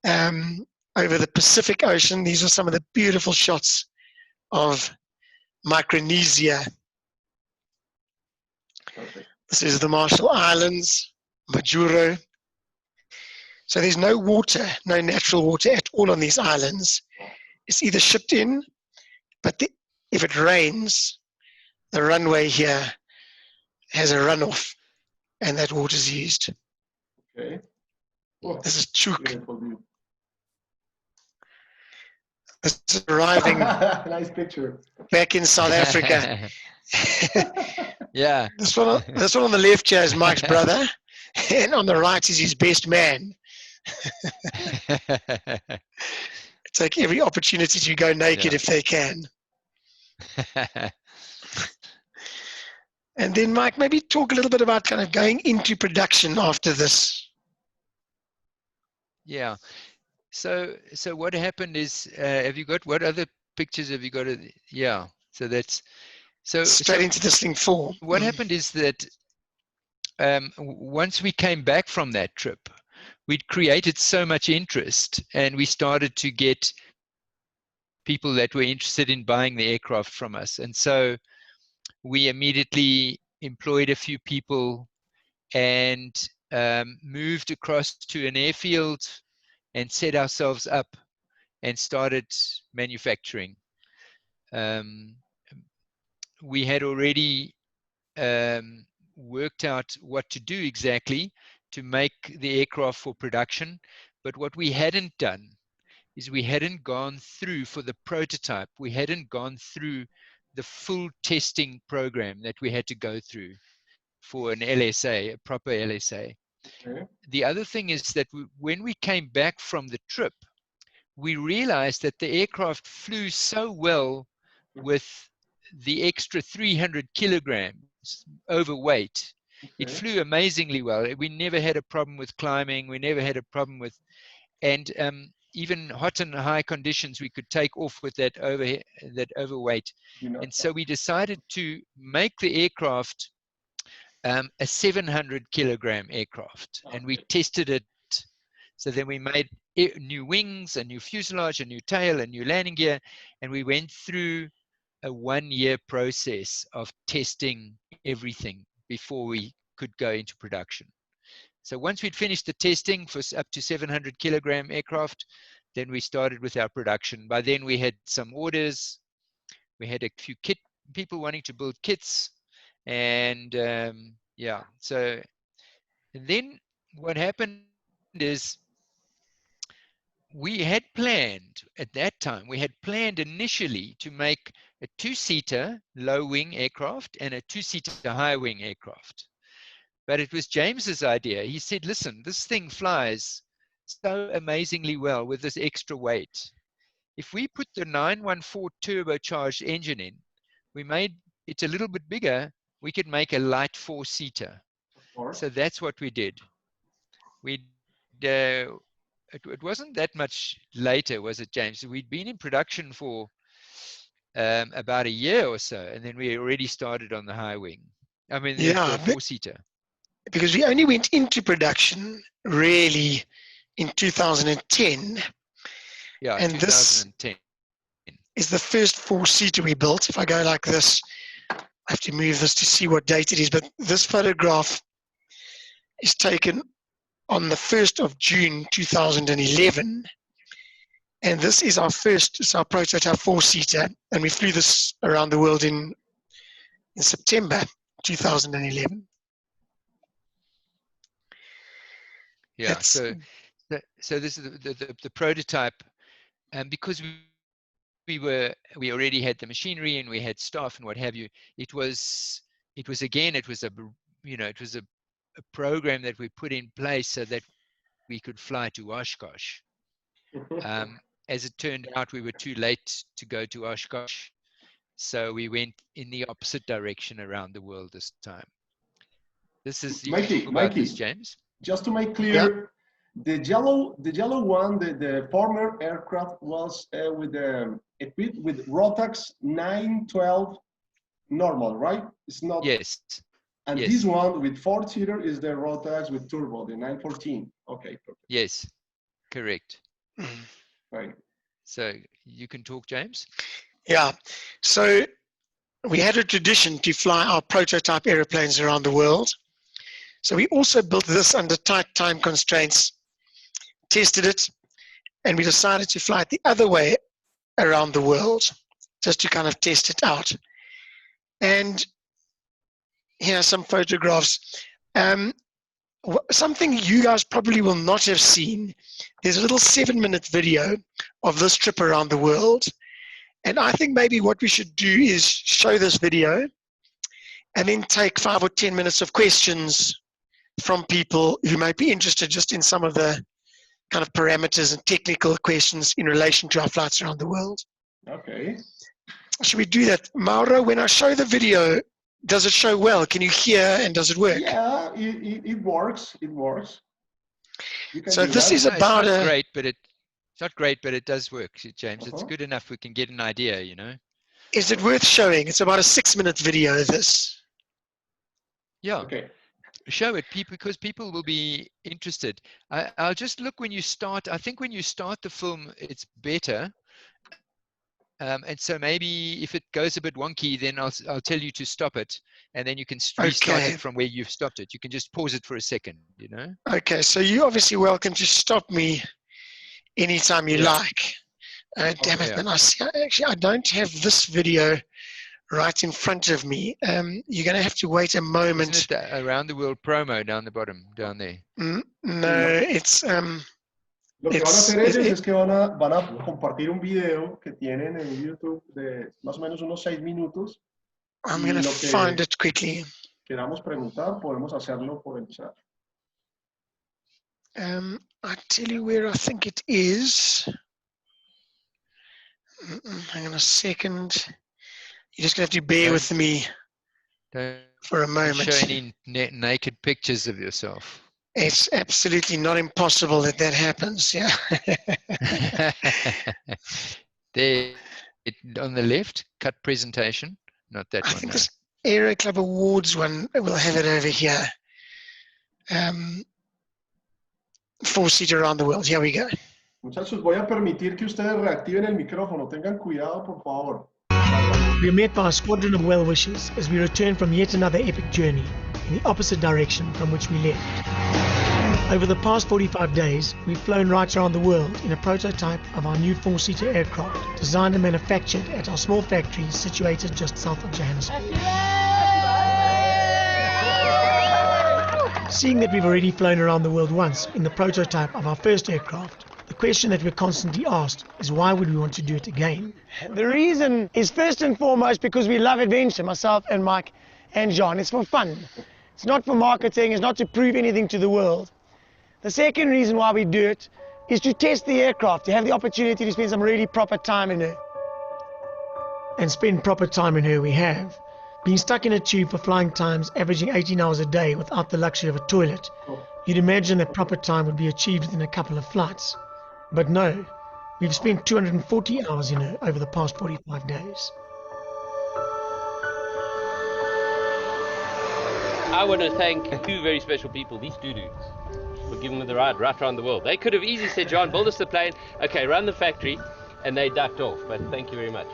over the Pacific Ocean. These are some of the beautiful shots of Micronesia.
Perfect.
This is the Marshall Islands, Majuro. So there's no water, no natural water at all on these islands. It's either shipped in, but if it rains, the runway here has a runoff, and that water is used.
Okay. Oh,
this is Chuk.
beautiful view.
This is arriving
nice picture.
back in South Africa.
Yeah.
This one on the left here is Mike's brother, and on the right is his best man. Take every opportunity to go naked if they can. And then, Mike, maybe talk a little bit about kind of going into production after this.
Yeah. So what happened is, have you got, what other pictures have you got? Yeah. So that's
straight into the Sling 4.
What happened is that once we came back from that trip, we'd created so much interest, and we started to get people that were interested in buying the aircraft from us. And so we immediately employed a few people and moved across to an airfield and set ourselves up and started manufacturing. We had already worked out what to do exactly to make the aircraft for production, but what we hadn't done is we hadn't gone through for the prototype, we hadn't gone through the full testing program that we had to go through for an LSA, a proper LSA.
Okay.
The other thing is that when we came back from the trip, we realized that the aircraft flew so well with the extra 300 kilograms overweight.
Okay.
It flew amazingly well. We never had a problem with climbing. We never had a problem with, and even hot and high conditions, we could take off with that overweight. And so we decided to make the aircraft a 700 kilogram aircraft, and we tested it. So then we made new wings, a new fuselage, a new tail, a new landing gear, and we went through a 1-year process of testing everything before we could go into production. So once we'd finished the testing for up to 700 kilogram aircraft, then we started with our production. By then we had some orders. We had a few people wanting to build kits. And yeah, so and then what happened is we had planned at that time, we had planned initially to make a 2-seater low-wing aircraft and a 2-seater high-wing aircraft. But it was James's idea. He said, listen, this thing flies so amazingly well with this extra weight. If we put the 914 turbocharged engine in, we made it a little bit bigger, we could make a light 4-seater. So that's what we did. It wasn't that much later, was it, James? We'd been in production for about a year or so, and then we already started on the high wing. I mean, the 4-seater.
Because we only went into production really in 2010.
Yeah,
and
2010.
This is the first 4-seater we built. If I go like this, I have to move this to see what date it is, but this photograph is taken on the 1st of June 2011, and this is our prototype 4-seater, and we flew this around the world in September 2011.
Yeah, so this is the prototype, and because we already had the machinery and we had staff and what have you, it was a program that we put in place so that we could fly to Oshkosh. As it turned out, we were too late to go to Oshkosh, so we went in the opposite direction around the world this time. This is
Mikey,
James.
Just to make clear, the yellow one, the former aircraft was equipped with Rotax 912 normal, right? It's not.
Yes.
And
yes.
This one with 4-seater is the Rotax with turbo, the 914. Okay, perfect.
Yes, correct.
Right.
So you can talk, James?
Yeah. So we had a tradition to fly our prototype aeroplanes around the world. So we also built this under tight time constraints, tested it, and we decided to fly it the other way around the world, just to kind of test it out. And here are some photographs. Something you guys probably will not have seen. There's a little 7-minute video of this trip around the world. And I think maybe what we should do is show this video and then take 5 or 10 minutes of questions from people who might be interested just in some of the kind of parameters and technical questions in relation to our flights around the world.
Okay.
Should we do that? Mauro, when I show the video, does it show well? Can you hear and does it work?
Yeah, it works. It works.
So this is about
it's not great, but it's not great, but it does work, James. It's good enough we can get an idea, you know.
Is it worth showing? It's about a 6-minute video, this.
Yeah.
Okay.
Show it because people will be interested. I'll just look when you start. I think when you start the film, it's better. And so maybe if it goes a bit wonky, then I'll tell you to stop it, and then you can restart it from where you've stopped it. You can just pause it for a second, you know.
Okay, so you're obviously welcome to stop me anytime you like. Damn it, man! I don't have this video right in front of me. You're going to have to wait a moment.
Isn't it the around the world promo down the bottom, down there?
No, it's
Lo que van a hacer ellos es que van a compartir un video que tienen en YouTube de más o menos unos 6 minutos.
I'm going to find it quickly.
Queramos preguntar, podemos hacerlo por el chat.
I'll tell you where I think it is. Hang on a second. You're just going to have to bear with me for a moment.
Show any naked pictures of yourself.
It's absolutely not impossible that happens, yeah.
There, on the left, cut presentation, not that one.
I think this Aero Club Awards one, we'll have it over here. 4-seater around the world, here we go.
Muchachos, voy a permitir que ustedes reactiven el micrófono. Tengan cuidado, por favor.
We are met by a squadron of well-wishers as we return from yet another epic journey in the opposite direction from which we left. Over the past 45 days, we've flown right around the world in a prototype of our new 4-seater aircraft, designed and manufactured at our small factory situated just south of Johannesburg. Seeing that we've already flown around the world once in the prototype of our first aircraft, The question that we're constantly asked is why would we want to do it again?
The reason is first and foremost because we love adventure, myself and Mike and John. It's for fun. It's not for marketing, it's not to prove anything to the world. The second reason why we do it is to test the aircraft, to have the opportunity to spend some really proper time in her.
And spend proper time in her we have. Being stuck in a tube for flying times averaging 18 hours a day without the luxury of a toilet, you'd imagine that proper time would be achieved within a couple of flights. But no, we've spent 240 hours in her over the past 45 days.
I want to thank two very special people, these two dudes, for giving me the ride right around the world. They could have easily said, John, build us the plane, okay, run the factory, and they ducked off, but thank you very much.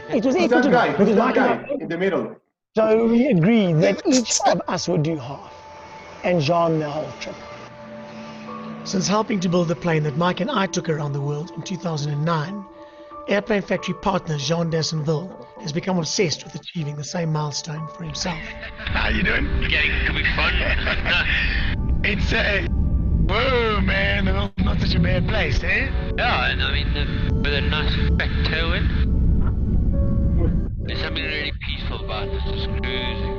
It was
that guy in the middle.
So we agreed that each of us would do half, and John the whole trip.
Since helping to build the plane that Mike and I took around the world in 2009, airplane factory partner Jean Dassenville has become obsessed with achieving the same milestone for himself.
How you doing?
Getting to be fun.
It's whoa, man, not such a bad place, eh?
Yeah, and I mean, with a nice back tailwind. There's something really peaceful about this, just cruising.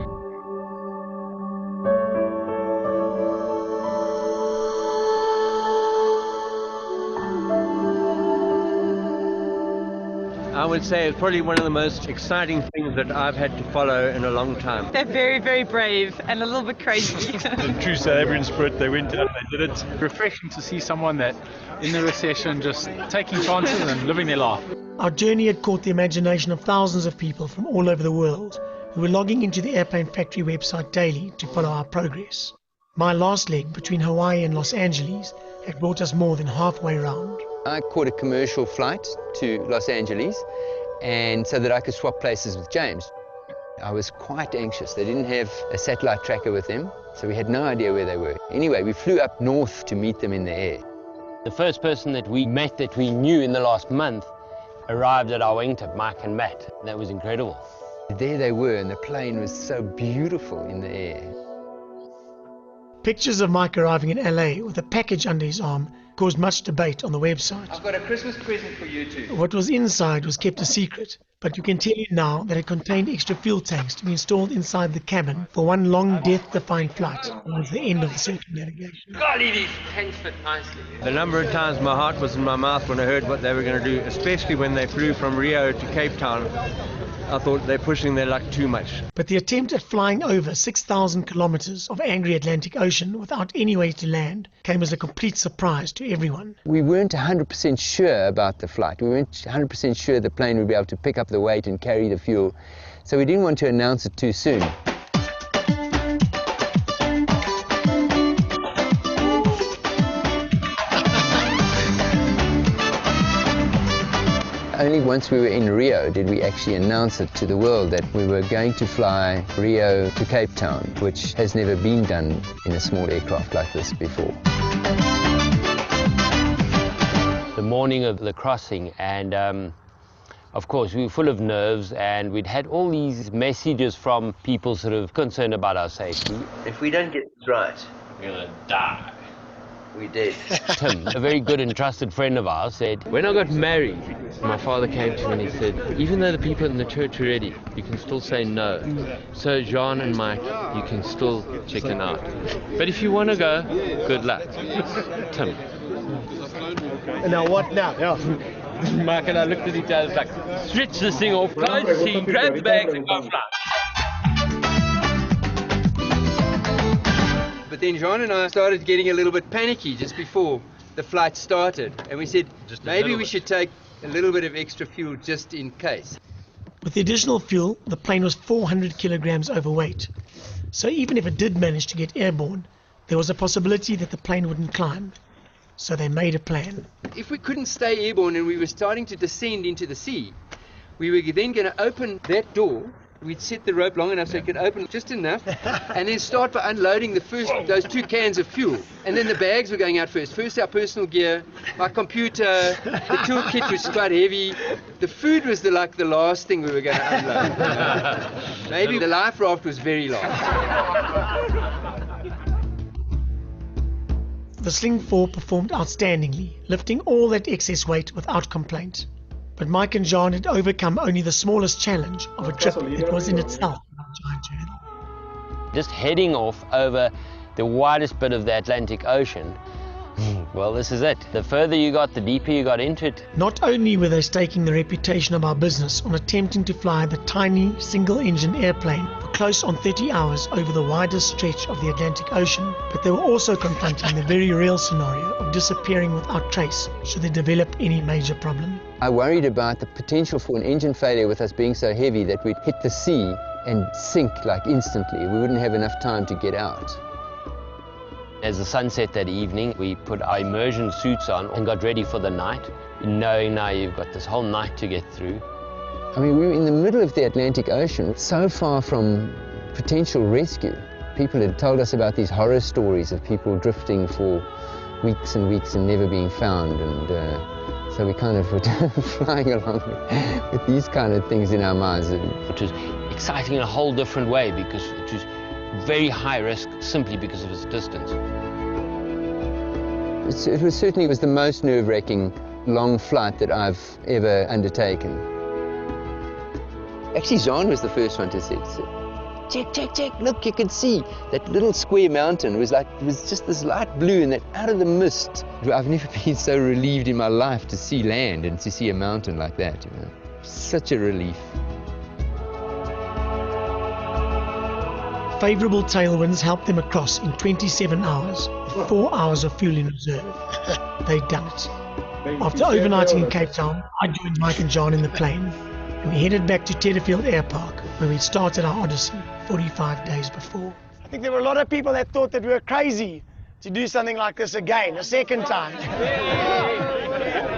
I would say it's probably one of the most exciting things that I've had to follow in a long time.
They're very, very brave and a little bit crazy.
In true South African spirit, they went out and they did it. Refreshing to see someone that, in the recession, just taking chances and living their life.
Our journey had caught the imagination of thousands of people from all over the world who were logging into the Airplane Factory website daily to follow our progress. My last leg between Hawaii and Los Angeles had brought us more than halfway round.
I caught a commercial flight to Los Angeles, and so that I could swap places with James. I was quite anxious. They didn't have a satellite tracker with them, so we had no idea where they were. Anyway, we flew up north to meet them in the air.
The first person that we met that we knew in the last month arrived at our wingtip, Mike and Matt. That was incredible.
There they were, and the plane was so beautiful in the air.
Pictures of Mike arriving in LA with a package under his arm caused much debate on the website.
I've got a Christmas present for you too.
What was inside was kept a secret, but we can tell you now that it contained extra fuel tanks to be installed inside the cabin for one long death-defying flight towards the end of the circumnavigation.
Golly, these tanks fit nicely.
The number of times my heart was in my mouth when I heard what they were going to do, especially when they flew from Rio to Cape Town. I thought they're pushing their luck too much.
But the attempt at flying over 6,000 kilometers of angry Atlantic Ocean without any way to land came as a complete surprise to everyone.
We weren't 100% sure about the flight. We weren't 100% sure the plane would be able to pick up the weight and carry the fuel, so we didn't want to announce it too soon. Only once we were in Rio did we actually announce it to the world that we were going to fly Rio to Cape Town, which has never been done in a small aircraft like this before.
The morning of the crossing, and of course we were full of nerves, and we'd had all these messages from people sort of concerned about our safety.
If we don't get this right,
We're gonna die.
we did.
Tim, a very good and trusted friend of ours, said, when I got married, my father came to me and he said, even though the people in the church are ready, you can still say no. So Jean and Mike, you can still chicken out. But if you want to go, good luck. Tim.
And now what now? Yeah.
Mike and I looked at each other like, stretch this thing off, close the seat, grab the bags and go fly.
But then Jean and I started getting a little bit panicky just before the flight started, and we said maybe we should take a little bit of extra fuel just in case.
With the additional fuel, the plane was 400 kilograms overweight. So even if it did manage to get airborne, there was a possibility that the plane wouldn't climb. So they made a plan.
If we couldn't stay airborne and we were starting to descend into the sea, we were then going to open that door. We'd set the rope long enough so it could open just enough, and then start by unloading those 2 cans of fuel. And then the bags were going out first. First our personal gear, my computer, the toolkit was quite heavy. The food was the last thing we were going to unload. Maybe the life raft was very large.
The Sling 4 performed outstandingly, lifting all that excess weight without complaint. But Mike and John had overcome only the smallest challenge of a trip that was in itself a giant journey.
Just heading off over the widest bit of the Atlantic Ocean, well, this is it. The further you got, the deeper you got into it.
Not only were they staking the reputation of our business on attempting to fly the tiny single-engine airplane for close on 30 hours over the widest stretch of the Atlantic Ocean, but they were also confronting the very real scenario of disappearing without trace should they develop any major problem.
I worried about the potential for an engine failure with us being so heavy that we'd hit the sea and sink like instantly. We wouldn't have enough time to get out.
As the sun set that evening, we put our immersion suits on and got ready for the night, knowing now you've got this whole night to get through.
I mean, we were in the middle of the Atlantic Ocean, so far from potential rescue. People had told us about these horror stories of people drifting for weeks and weeks and never being found, and so we kind of were flying along with these kind of things in our minds.
Which was exciting in a whole different way because it was very high risk simply because of its distance.
It was certainly the most nerve-wracking long flight that I've ever undertaken. Actually, Jean was the first one to say, check, check, check, look, you can see that little square mountain was just this light blue, and that out of the mist, I've never been so relieved in my life to see land and to see a mountain like that, you know. Such a relief.
Favourable tailwinds helped them across in 27 hours, with 4 hours of fuel in reserve. They'd done it. After overnighting in Cape Town, I joined Mike and John in the plane, and we headed back to Tedderfield Air Park, where we'd started our odyssey 45 days before.
I think there were a lot of people that thought that we were crazy to do something like this again, a second time.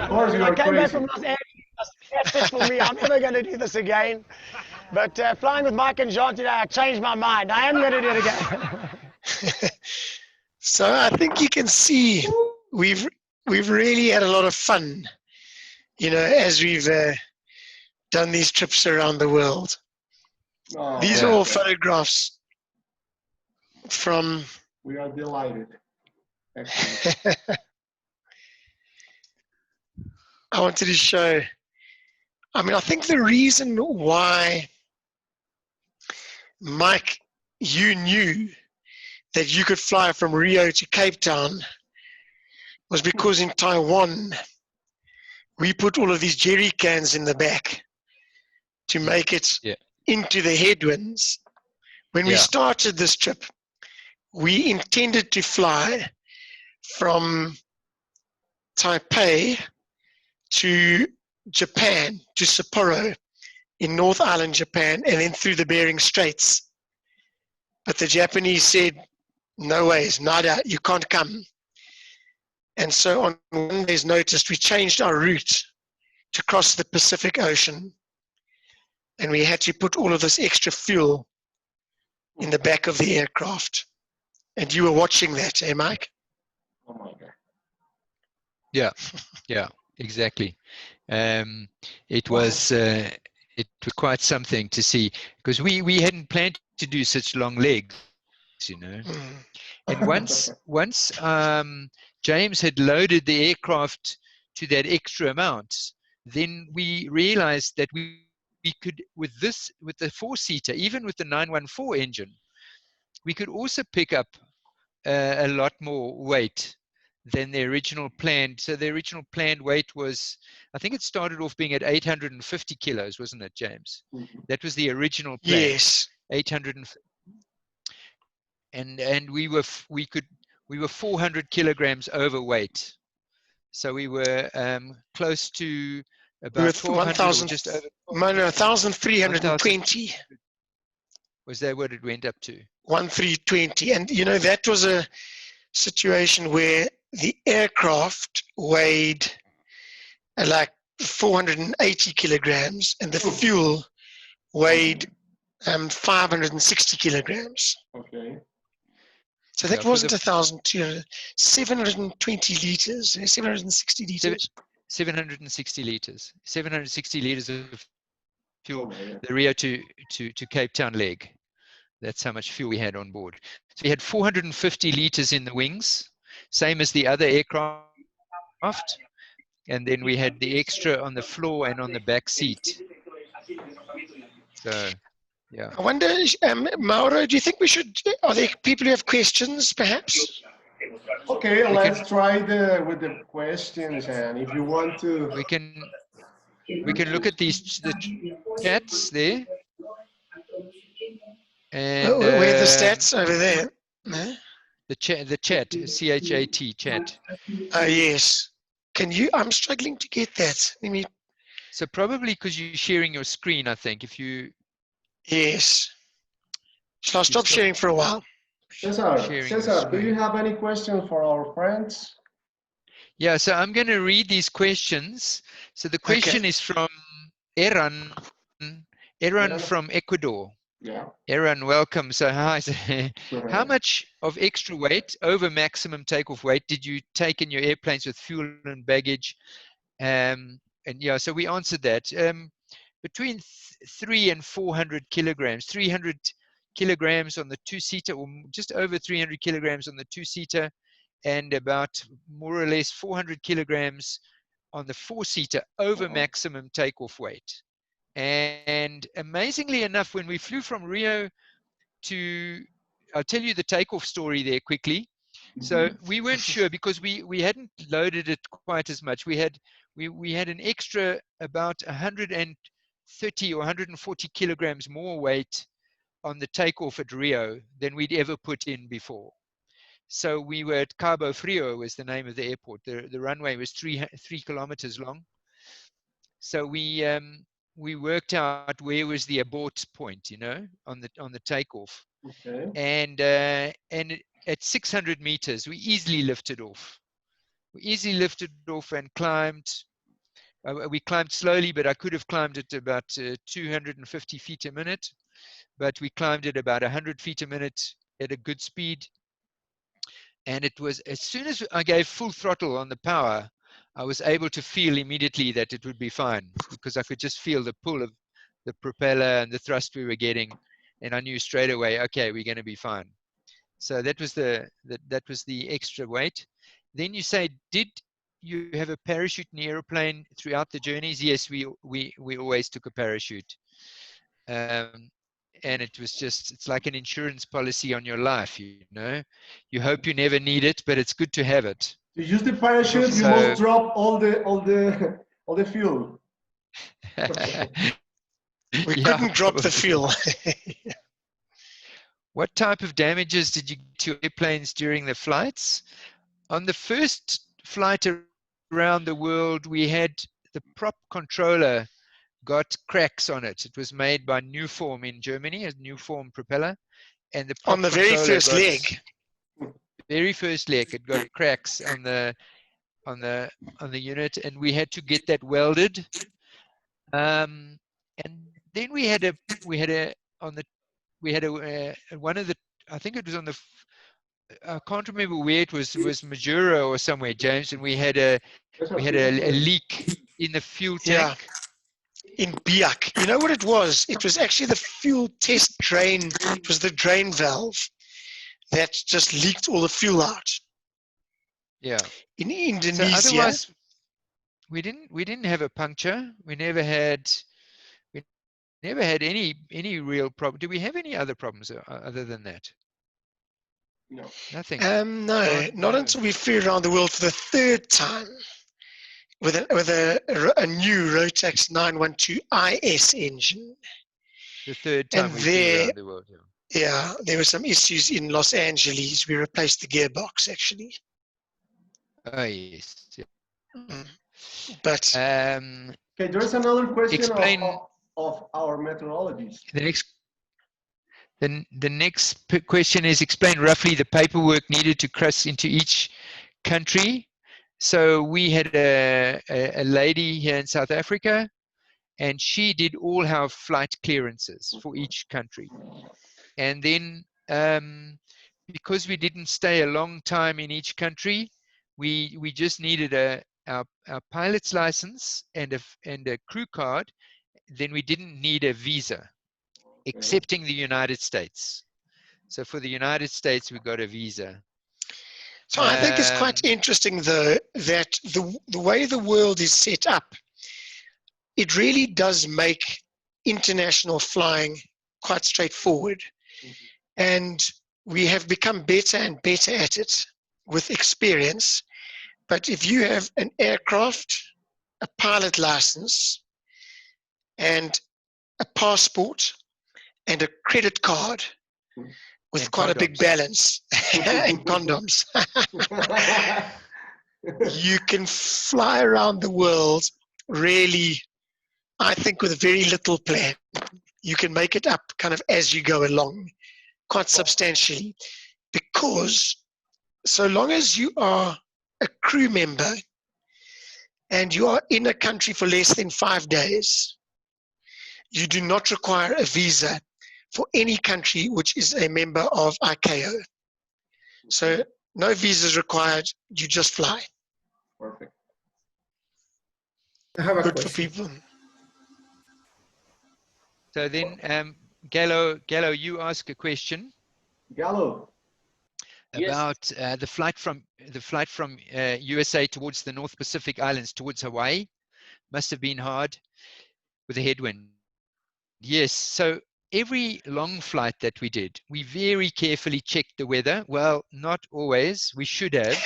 Of course you are
crazy. I came back from Los Angeles. That's it for me. I'm never going to do this again. But flying with Mike and John today, I changed my mind. I am going to do it again.
So I think you can see we've really had a lot of fun, you know, as we've done these trips around the world.
Oh,
these are all photographs from...
We are delighted.
I wanted to show, I mean, I think the reason why, Mike, you knew that you could fly from Rio to Cape Town was because in Taiwan, we put all of these jerry cans in the back to make it into the headwinds. When we started this trip, we intended to fly from Taipei to Japan, to Sapporo in North Island, Japan, and then through the Bering Straits. But the Japanese said, no ways, nada, you can't come. And so on one day's notice, we changed our route to cross the Pacific Ocean. And we had to put all of this extra fuel in the back of the aircraft. And you were watching that, eh, Mike?
Oh my God.
Yeah, yeah, exactly. It was quite something to see, because we hadn't planned to do such long legs, you know. And once James had loaded the aircraft to that extra amount, then we realized that we could, with the four-seater, even with the 914 engine, we could also pick up a lot more weight than the original planned. So the original planned weight was, I think it started off being at 850 kilos, wasn't it, James?
Mm-hmm.
That was the original plan.
Yes.
850. And we were 400 kilograms overweight. So we were close to about 400, just over
1,320.
Was that what it went up to?
1,320. And, you know, that was a situation where the aircraft weighed like 480 kilograms and the fuel weighed 560 kilograms.
Okay.
So that wasn't 1,200, 720 liters, 760 liters.
760 liters. 760 liters of fuel, the Rio to Cape Town leg. That's how much fuel we had on board. So we had 450 liters in the wings, same as the other aircraft. And then we had the extra on the floor and on the back seat. So, yeah.
I wonder, Mauro, do you think we should, are there people who have questions, perhaps?
Okay, let's try with the questions, and if you want to...
We can look at the chats there. And
where are the stats over there? No?
The chat, C-H-A-T, chat.
Oh, yes. Can you, I'm struggling to get that. Let me...
So probably because you're sharing your screen, I think, if you...
Yes. Shall I stop sharing for a while?
Cesar, do you have any questions for our friends?
Yeah, so I'm going to read these questions. So the question is from Eran from Ecuador.
Yeah.
Eran, welcome. So hi. How much of extra weight over maximum takeoff weight did you take in your airplanes with fuel and baggage? And yeah, so we answered that. Between 300 and 400 kilograms, 300 kilograms on the two-seater, or just over 300 kilograms on the two-seater, and about more or less 400 kilograms on the four-seater over maximum takeoff weight. And amazingly enough, when we flew from Rio to, I'll tell you the takeoff story there quickly. So we weren't sure because we hadn't loaded it quite as much. We had an extra about 130 or 140 kilograms more weight on the takeoff at Rio than we'd ever put in before. So we were at Cabo Frio was the name of the airport. The runway was 3 kilometers long. So we worked out where was the abort point, you know, on the takeoff.
Okay.
And at 600 meters, we easily lifted off. We easily lifted off and climbed. We climbed slowly, but I could have climbed at about 250 feet a minute. But we climbed at about 100 feet a minute at a good speed. And it was, as soon as I gave full throttle on the power, I was able to feel immediately that it would be fine because I could just feel the pull of the propeller and the thrust we were getting. And I knew straight away, okay, we're going to be fine. So that was the extra weight. Then you say, did you have a parachute in the airplane throughout the journeys? Yes, we always took a parachute. And it was just, it's like an insurance policy on your life, you know. You hope you never need it, but it's good to have it.
To use the parachute, you must drop all the fuel.
We couldn't drop the fuel.
What type of damages did you get to airplanes during the flights? On the first flight around the world, we had the prop controller got cracks on it. It was made by Newform in Germany, a Newform propeller. And the
on the very first leg.
Very first leg, it got cracks on the unit, and we had to get that welded. And then we had one of the, I think it was on the, I can't remember where it was Majura or somewhere, James, and we had a leak in the fuel tank.
Yeah. In Biak. You know what it was? It was actually the fuel test drain. It was the drain valve that just leaked all the fuel out.
Yeah.
In Indonesia.
So otherwise, we didn't have a puncture. We never had any real problem. Do we have any other problems other than that?
No.
Nothing.
No, not until we flew around the world for the third time with a new Rotax 912 IS engine.
The third time we flew around the world.
Yeah, there were some issues in Los Angeles. We replaced the gearbox actually.
Oh yes. Yeah.
But
okay, there's another question of our methodologies.
The next question is explain roughly the paperwork needed to cross into each country. So we had a lady here in South Africa, and she did all our flight clearances for each country. And then because we didn't stay a long time in each country, we just needed our pilot's license and a crew card. Then we didn't need a visa, excepting the United States. So for the United States, we got a visa.
So I think it's quite interesting, though, that the way the world is set up, it really does make international flying quite straightforward. And we have become better and better at it with experience. But if you have an aircraft, a pilot license, and a passport, and a credit card with and quite condoms. A big balance, and condoms, you can fly around the world really, I think, with very little plan. You can make it up kind of as you go along, quite substantially, because so long as you are a crew member and you are in a country for less than 5 days, you do not require a visa for any country which is a member of ICAO. So no visas required, you just fly.
Perfect.
I have a
Good
question.
for people.
So then, Gallo, you ask a question.
Gallo.
About the flight from USA towards the North Pacific Islands towards Hawaii. Must have been hard with a headwind. Yes, so every long flight that we did, we very carefully checked the weather. Well, not always. We should have.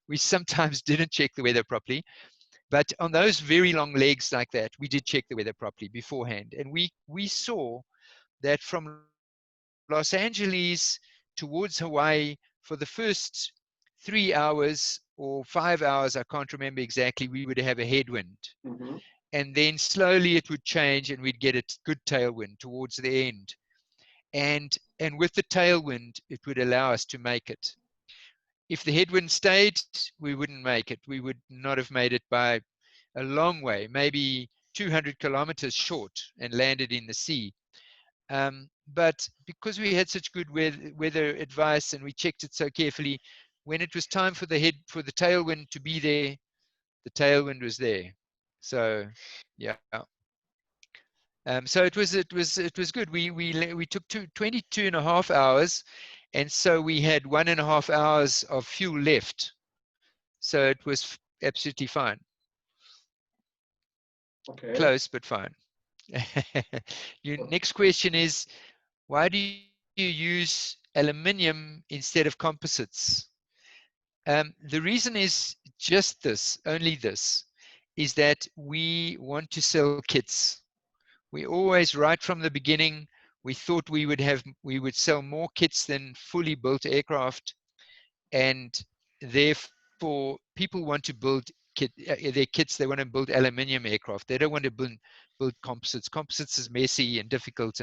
We sometimes didn't check the weather properly. But on those very long legs like that, we did check the weather properly beforehand. And we saw that from Los Angeles towards Hawaii for the first 3 hours or 5 hours, I can't remember exactly, we would have a headwind.
Mm-hmm.
And then slowly it would change and we'd get a good tailwind towards the end. And with the tailwind, it would allow us to make it. If the headwind stayed, we wouldn't make it. We would not have made it by a long way, maybe 200 kilometers short, and landed in the sea. But because we had such good weather advice and we checked it so carefully, when it was time for the tailwind to be there, the tailwind was there. So yeah. So it was good. We took 22.5 hours, and so we had 1.5 hours of fuel left. So it was absolutely fine.
Okay.
Close, but fine. Your next question is, why do you use aluminium instead of composites? The reason is just this, only this, is that we want to sell kits. We always, right from the beginning, we thought we would sell more kits than fully built aircraft, and therefore people want to build their kits. They want to build aluminium aircraft. They don't want to build composites. Composites is messy and difficult,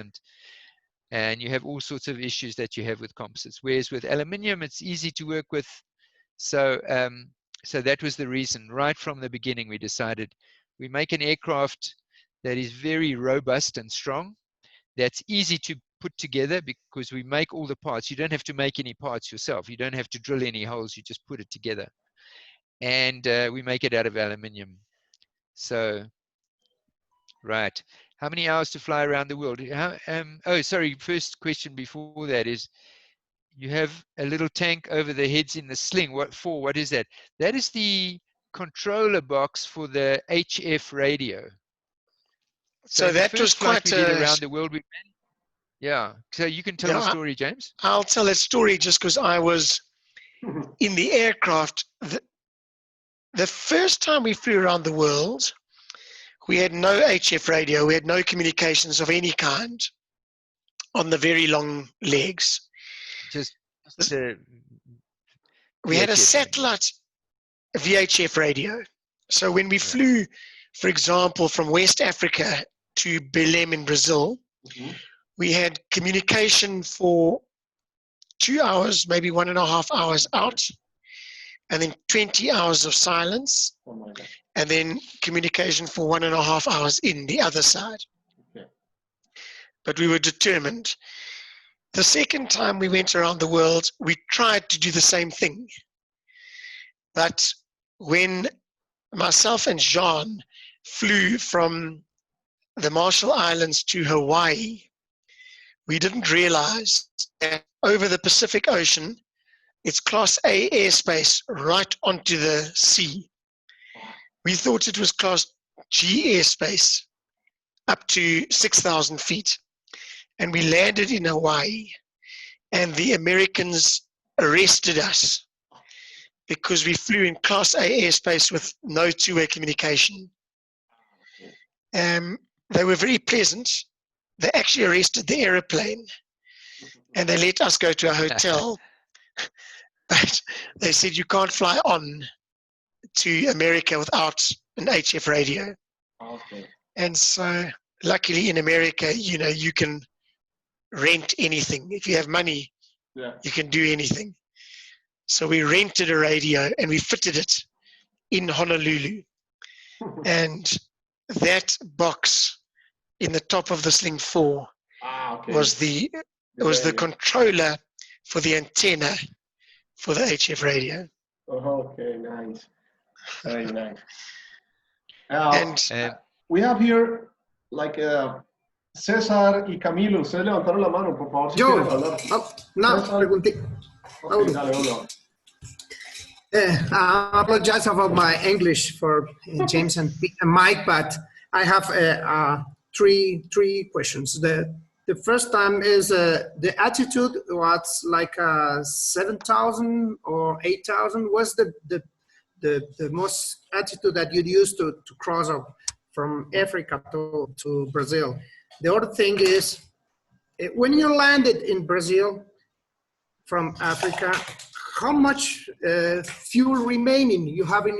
and you have all sorts of issues that you have with composites. Whereas with aluminium, it's easy to work with. So so that was the reason. Right from the beginning, we decided we make an aircraft that is very robust and strong, that's easy to put together because we make all the parts. You don't have to make any parts yourself. You don't have to drill any holes. You just put it together. And we make it out of aluminium. So, right. How many hours to fly around the world? Oh, sorry. First question before that is, you have a little tank over the heads in the sling. What for? What is that? That is the controller box for the HF radio.
So that was quite
we did around the world. Yeah. So you can tell the story, James.
I'll tell that story just because I was in the aircraft. The first time we flew around the world, we had no HF radio. We had no communications of any kind on the very long legs. We had a satellite VHF radio. So when we flew, for example, from West Africa to Belém in Brazil, we had communication for 2 hours, maybe 1.5 hours out, and then 20 hours of silence, and then communication for 1.5 hours in the other side.
Okay.
But we were determined. The second time we went around the world, we tried to do the same thing. But when myself and Jean flew from the Marshall Islands to Hawaii, we didn't realize that over the Pacific Ocean. It's Class A airspace right onto the sea. We thought it was Class G airspace up to 6,000 feet. And we landed in Hawaii, and the Americans arrested us because we flew in Class A airspace with no two-way communication. They were very pleasant. They actually arrested the airplane, and they let us go to a hotel. But they said you can't fly on to America without an HF radio.
Okay.
And so luckily in America, you know, you can rent anything. If you have money, you can do anything. So we rented a radio and we fitted it in Honolulu. And that box in the top of the Sling 4 was the controller for the antenna for the HF radio.
Oh, okay, nice. Very nice. And we have here like César y Camilo. Ustedes levantaron la mano, por favor, si quieren hablar. Okay, dale, hola.
I apologize about my English for James and Mike, but I have three questions. The first time is the attitude was like 7,000 or 8,000. What's the most attitude that you'd use to cross up from Africa to Brazil? The other thing is, when you landed in Brazil from Africa, how much fuel remaining you have in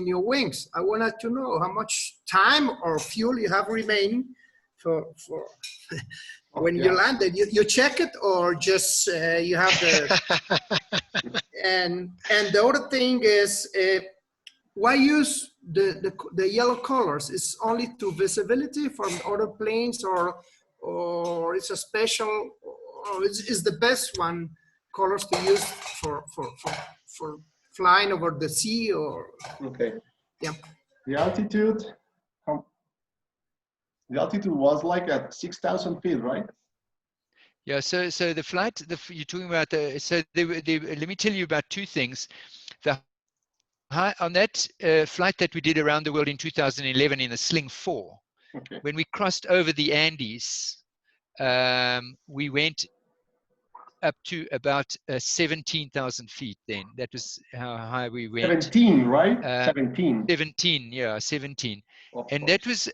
your wings? I wanted to know how much time or fuel you have remaining for when you landed. You check it, or just you have the and the other thing is, why use the yellow colors? It's only to visibility from other planes, or it's a special, or is the best one colors to use for flying over the sea? Or
the altitude was like at 6,000 feet, right?
Yeah, so the flight, you're talking about let me tell you about two things. On that flight that we did around the world in 2011 in the Sling 4, when we crossed over the Andes, we went up to about 17,000 feet then. That was how high we went.
17, right? 17.
17, yeah, 17. And that was,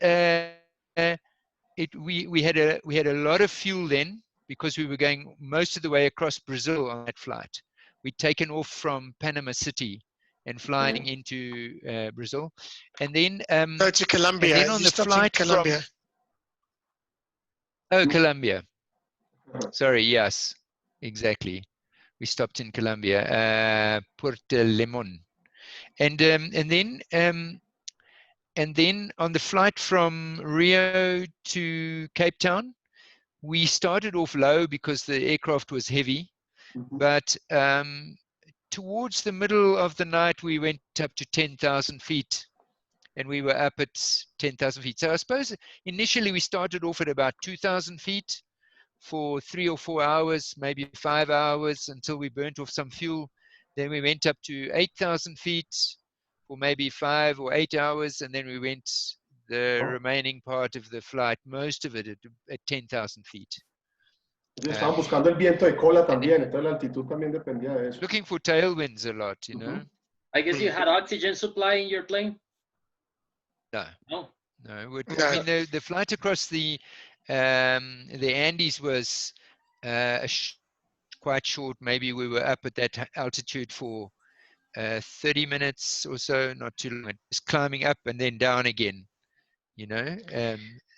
we had a lot of fuel then, because we were going most of the way across Brazil on that flight. We'd taken off from Panama City and flying into Brazil. And then
to Colombia.
And then on the flight
Colombia.
Colombia. Sorry, yes, exactly. We stopped in Colombia, Puerto Limon. And then on the flight from Rio to Cape Town, we started off low because the aircraft was heavy, but towards the middle of the night, we went up to 10,000 feet, and we were up at 10,000 feet. So I suppose initially we started off at about 2,000 feet for 3 or 4 hours, maybe 5 hours, until we burnt off some fuel. Then we went up to 8,000 feet for maybe 5 or 8 hours, and then we went the remaining part of the flight, most of it at 10,000 feet.
Estaban buscando el viento de cola también, entonces la altitud también dependía de eso.
Looking for tailwinds a lot, you know.
I guess you had oxygen supply in your plane?
No.
No.
No. I mean, the flight across the Andes was quite short. Maybe we were up at that altitude for 30 minutes or so, not too long. Just climbing up and then down again, you know.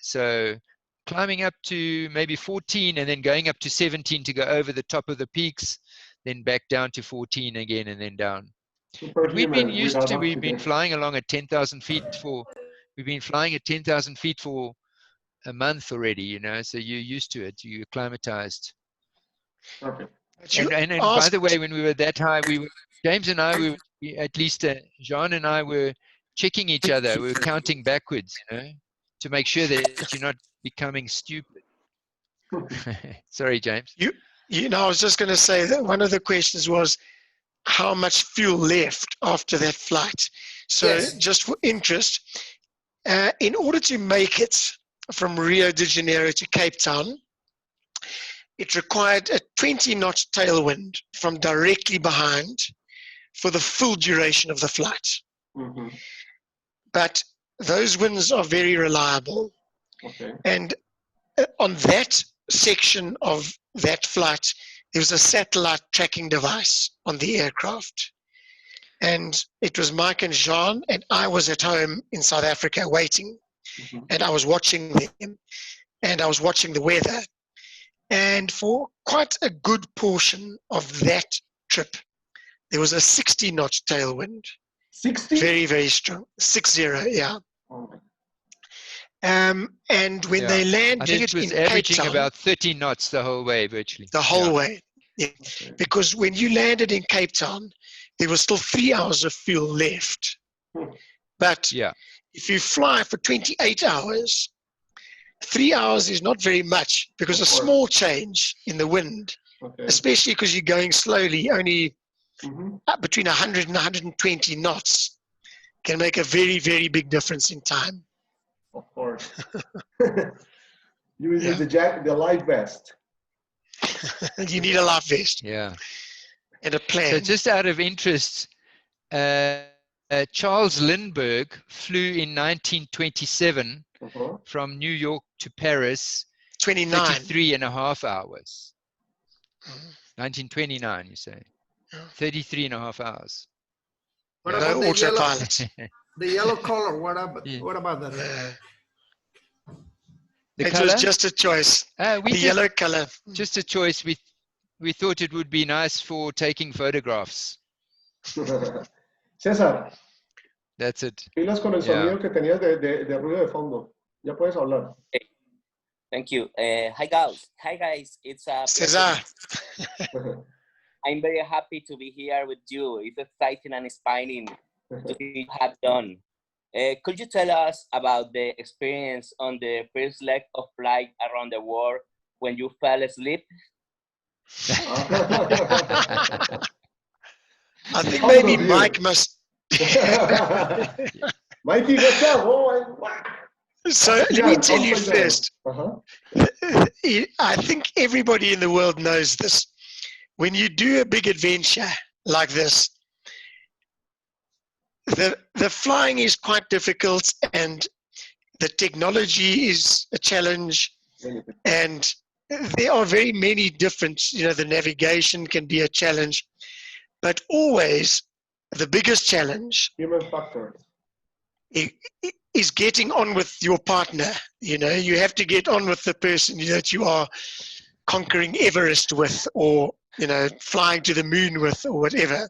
So climbing up to maybe 14 and then going up to 17 to go over the top of the peaks, then back down to 14 again and then down. We've been flying along at 10,000 feet we've been flying at 10,000 feet for a month already, you know, so you're used to it, you're acclimatized.
Okay.
And by the way, when we were that high, James and I, at least Jean and I were checking each other. We were counting backwards, you know, to make sure that you're not becoming stupid. Sorry, James.
You know, I was just going to say that one of the questions was how much fuel left after that flight. So
Yes.
just for interest, in order to make it from Rio de Janeiro to Cape Town, it required a 20-knot tailwind from directly behind for the full duration of the flight.
Mm-hmm.
But those winds are very reliable.
Okay.
And on that section of that flight, there was a satellite tracking device on the aircraft. And it was Mike and Jean, and I was at home in South Africa waiting.
Mm-hmm.
And I was watching them, and I was watching the weather. And for quite a good portion of that trip, there was a 60-knot tailwind.
60?
Very, very strong. 60, yeah.
Oh my.
And when they landed,
I think it was
in
averaging
Cape Town,
about 30 knots the whole way, virtually.
the whole way. Yeah.
Okay.
Because when you landed in Cape Town, there was still 3 hours of fuel left. But if you fly for 28 hours, 3 hours is not very much, because a small change in the wind, especially because you're going slowly, only between 100 and 120 knots, can make a very, very big difference in time.
Of course. You will need the life vest.
You need a life vest.
Yeah.
And a plan.
So just out of interest, Charles Lindbergh flew in 1927 from New York to Paris, 33 and a half hours. 1929, you say? 33 and a half hours.
What about the yellow color? What about that?
The
it
color?
was just a choice. The yellow color.
Just a choice. We thought it would be nice for taking photographs.
César.
That's it.
Pilas con el sonido que tenías de ruido de fondo. Ya puedes hablar.
Okay. Thank you. Hi guys. It's
César.
I'm very happy to be here with you. It's exciting and inspiring to see what you have done. Could you tell us about the experience on the first leg of flight around the world when you fell asleep?
I think maybe Mike must.
Mikey, what's up?
So let me tell you first. I think everybody in the world knows this. When you do a big adventure like this, the flying is quite difficult, and the technology is a challenge, and there are very many different, the navigation can be a challenge, but always the biggest challenge
human factor
is getting on with your partner. You have to get on with the person that you are conquering Everest with, or flying to the moon with, or whatever.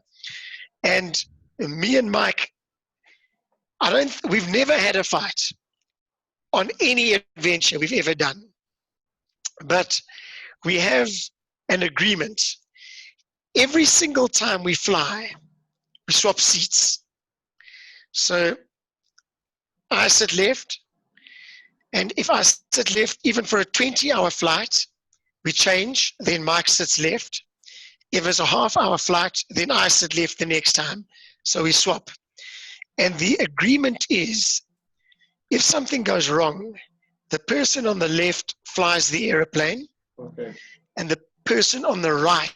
And me and Mike, we've never had a fight on any adventure we've ever done, but we have an agreement. Every single time we fly, we swap seats. So I sit left, and if I sit left, even for a 20-hour flight, we change, then Mike sits left. If it's a half-hour flight, then I sit left the next time, so we swap. And the agreement is, if something goes wrong, the person on the left flies the airplane, and the person on the right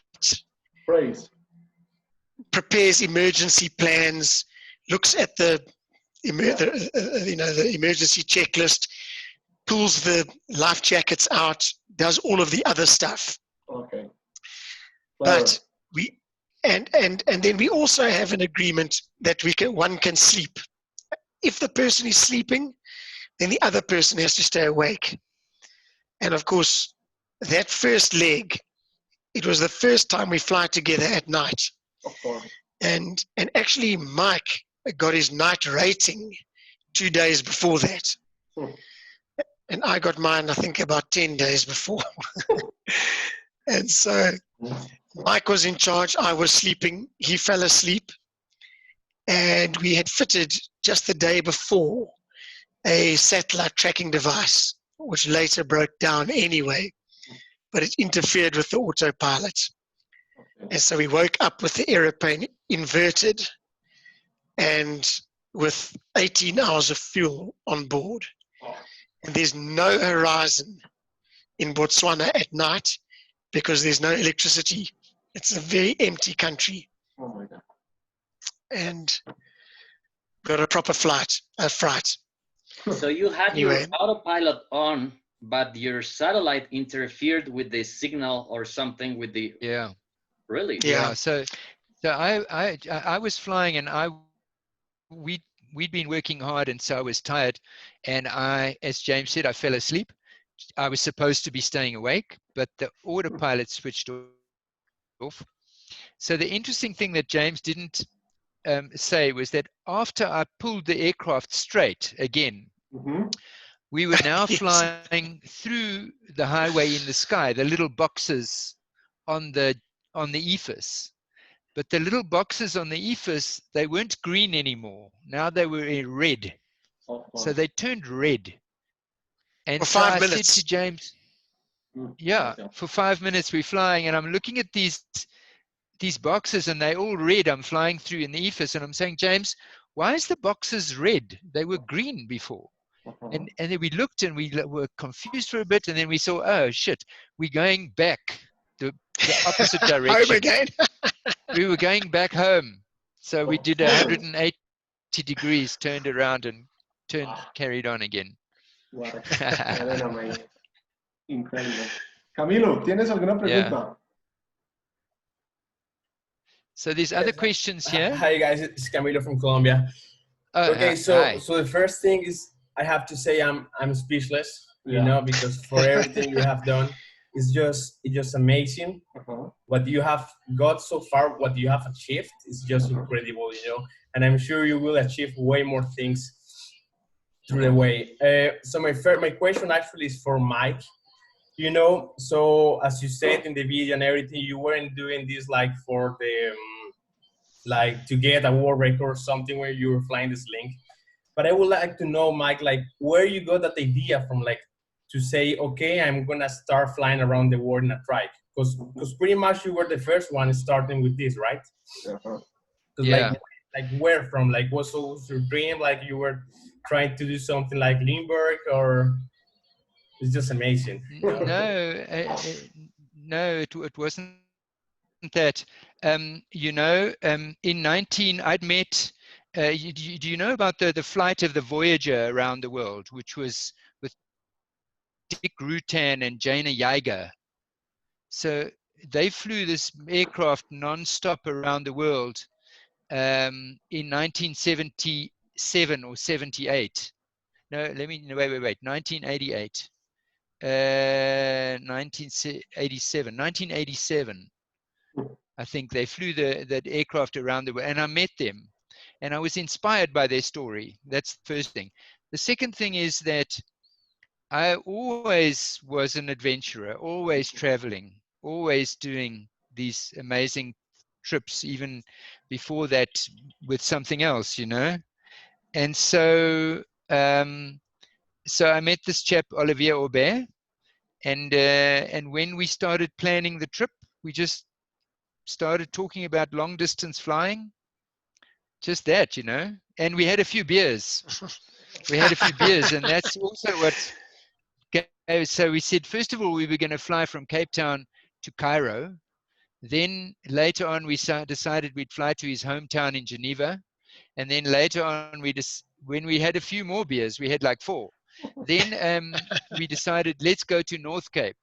prepares emergency plans, looks at the emergency checklist, pulls the life jackets out, does all of the other stuff.
Okay.
But and then we also have an agreement that one can sleep. If the person is sleeping, then the other person has to stay awake. And of course, that first leg, it was the first time we fly together at night.
Of course.
And actually, Mike got his night rating 2 days before that. And I got mine, I think, about 10 days before. And so Mike was in charge. I was sleeping. He fell asleep. And we had fitted just the day before a satellite tracking device, which later broke down anyway. but it interfered with the autopilot. And so we woke up with the aeroplane inverted and with 18 hours of fuel on board. And there's no horizon in Botswana at night because there's no electricity. It's a very empty country.
Oh my God.
And got a proper fright.
So you had
Anyway.
your autopilot on, but your satellite interfered with the signal or something with the...
Yeah.
Really?
Yeah. So I was flying, and we'd been working hard, and so I was tired, and as James said, I fell asleep. I was supposed to be staying awake, but the autopilot switched off. So the interesting thing that James didn't say was that after I pulled the aircraft straight again, we were now flying through the highway in the sky, the little boxes on the ethos. But the little boxes on the ethos, they weren't green anymore. Now they were in red. So they turned red. And
for
so
5
I
minutes.
said to James, yeah, for 5 minutes we're flying, and I'm looking at these boxes, and they're all red. I'm flying through in the ethos, and I'm saying, James, why is the boxes red? They were green before. And then we looked, and we were confused for a bit, and then we saw, oh shit, we're going back the opposite direction.
Home again.
We were going back home. So we did 180 degrees, turned around, and carried on again.
Wow. Incredible. Camilo, ¿tienes alguna pregunta?
Yeah. So there's other questions here.
Hi guys, it's Camilo from Colombia. Okay, so the first thing is I have to say I'm speechless, you know, because for everything you have done, it's just amazing. What you have got so far, what you have achieved is just incredible, you know, and I'm sure you will achieve way more things through the way. So my question actually is for Mike. You know, so as you said in the video and everything, you weren't doing this like for the like to get a world record or something where you were flying the sling. But I would like to know, Mike, like where you got that idea from, like to say, okay, I'm gonna start flying around the world in a trike, because pretty much you were the first one starting with this, right?
Yeah.
Like where from? Like what was your dream? Like you were trying to do something like Limburg, or it's just amazing.
No, it wasn't that. You know, in I'd met. Do you know about the flight of the Voyager around the world, which was with Dick Rutan and Jana Yeager? So they flew this aircraft non-stop around the world in 1977 or 78. No, wait. 1988. 1987. I think they flew that aircraft around the world, and I met them, and I was inspired by their story. That's the first thing. The second thing is that I always was an adventurer, always traveling, always doing these amazing trips, even before that with something else, you know. And so so I met this chap, Olivier Aubert, and when we started planning the trip, we just started talking about long distance flying, just that, you know. And we had a few beers. And that's also what. So we said, first of all, we were going to fly from Cape Town to Cairo. Then later on, we decided we'd fly to his hometown in Geneva. And then later on, when we had a few more beers, we had like 4. Then we decided, let's go to North Cape.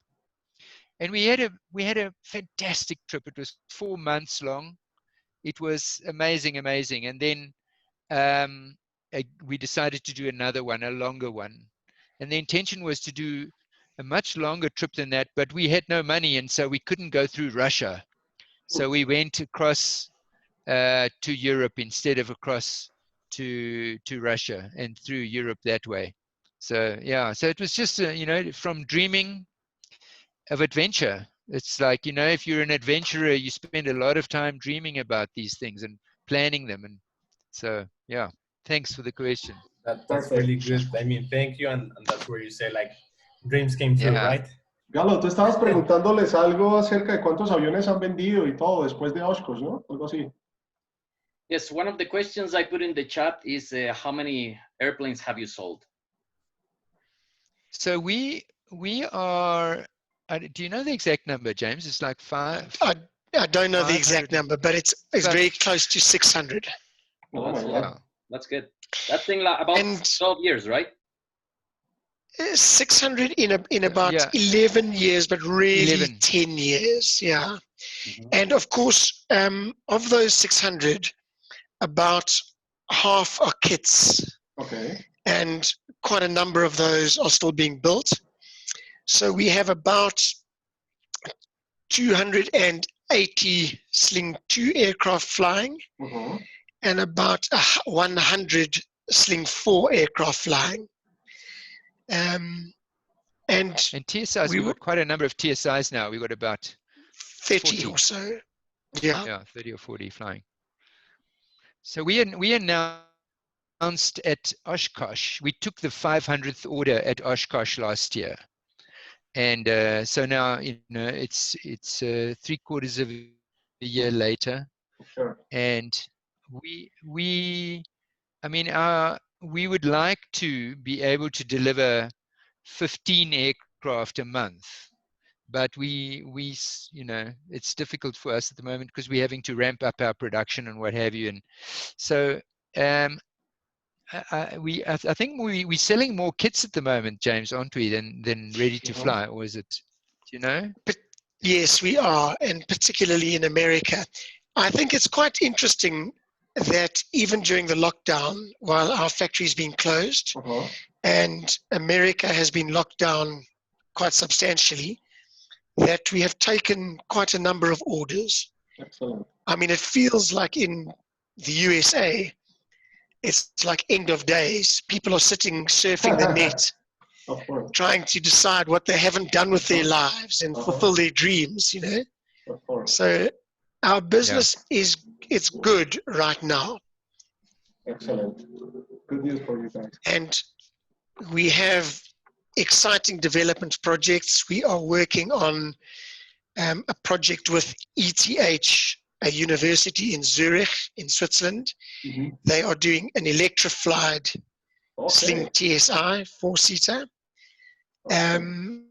And we had a fantastic trip. It was 4 months long. It was amazing. And then we decided to do another one, a longer one. And the intention was to do a much longer trip than that, but we had no money, and so we couldn't go through Russia. So we went across to Europe instead of across to Russia, and through Europe that way. So yeah, so it was just you know, from dreaming of adventure. It's like, you know, if you're an adventurer, you spend a lot of time dreaming about these things and planning them. And so yeah, thanks for the question.
That's really good. I mean, thank you. And that's where you say like dreams came true, right?
Galo, tú estabas preguntándoles algo acerca de cuántos aviones han vendido y todo después de Oshkosh, ¿no? Algo así.
Yes, one of the questions I put in the chat is how many airplanes have you sold?
So we are, do you know the exact number, James? It's like five.
I don't know the exact number, but it's very close to 600.
Oh, that's good. That thing about 12 years, right?
600 in about 11 years, but really 10 years, yeah. And of course, of those 600, about half are kits.
Okay.
And quite a number of those are still being built. So we have about 280 Sling 2 aircraft flying, and about 100 Sling 4 aircraft flying. And
TSIs, we've got quite a number of TSIs now. We've got about
30 or so. Yeah.
Yeah, 30 or 40 flying. So we announced at Oshkosh, we took the 500th order at Oshkosh last year. And so now, it's 3/4 of a year later.
Sure.
And we would like to be able to deliver 15 aircraft a month, but it's difficult for us at the moment because we're having to ramp up our production and what have you. And so I think we're selling more kits at the moment, James, aren't we, than ready to fly, or is it, do you know?
But yes, we are, and particularly in America. I think it's quite interesting that even during the lockdown, while our factory's been closed, and America has been locked down quite substantially, that we have taken quite a number of orders.
Excellent.
I mean, it feels like in the USA, it's like end of days. People are sitting, surfing the net, trying to decide what they haven't done with their lives and fulfill their dreams, So our business it's good right now.
Excellent. Good news for you guys.
And we have exciting development projects. We are working on a project with ETH, a university in Zurich, in Switzerland. They are doing an electrified Sling TSI 4-seater. And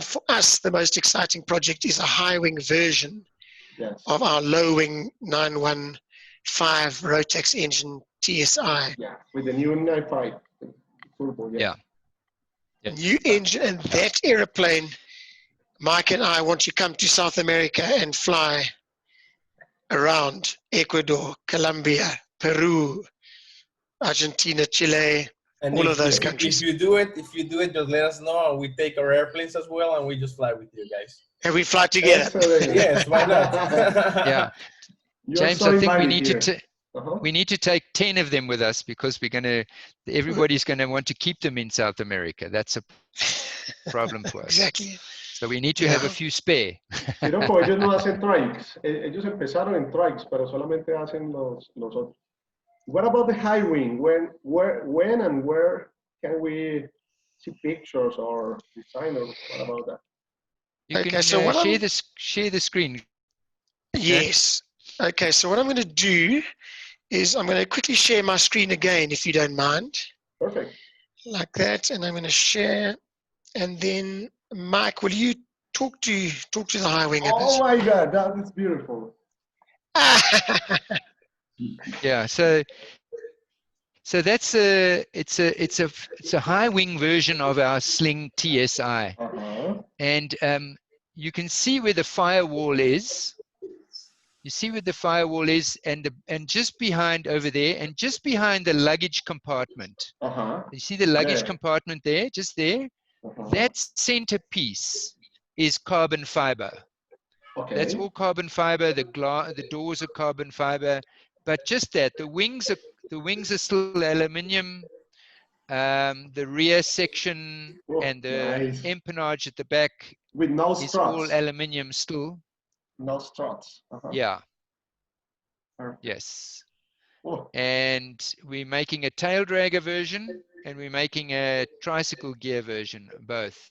for us, the most exciting project is a high-wing version of our low-wing 915 Rotax engine TSI.
Yeah, with the new 95 turbo.
New engine, and that airplane, Mike and I want to come to South America and fly around Ecuador, Colombia, Peru, Argentina, Chile, and all of those countries.
If you do it, just let us know, and we take our airplanes as well, and we just fly with you guys.
And we fly together.
Yes, why not?
Yeah, James, I think we need to take 10 of them with us, because everybody's gonna want to keep them in South America. That's a problem for us.
Exactly.
So we need to have a few spare.
Como ellos no hacen trikes. Ellos empezaron en trikes, pero solamente hacen los otros. What about the high wing? When and where can we see pictures or design, or what about that?
You can share the screen.
Yes. Okay, so what I'm going to do is I'm going to quickly share my screen again, if you don't mind.
Perfect.
Like that, and I'm going to share, and then Mike, will you talk to the high wing a bit?
Oh my God, that is beautiful.
Yeah, so that's it's a high wing version of our Sling TSI, and you can see where the firewall is. You see where the firewall is, and just behind over there, and just behind the luggage compartment. You see the luggage compartment there, just there. That centerpiece is carbon fiber. That's all carbon fiber. The doors are carbon fiber, but just that. The wings are still aluminium. The rear section and the empennage at the back
with no
is
struts.
all aluminium still.
No struts.
Yeah.
Perfect.
Yes. And we're making a tail dragger version, and we're making a tricycle gear version, both.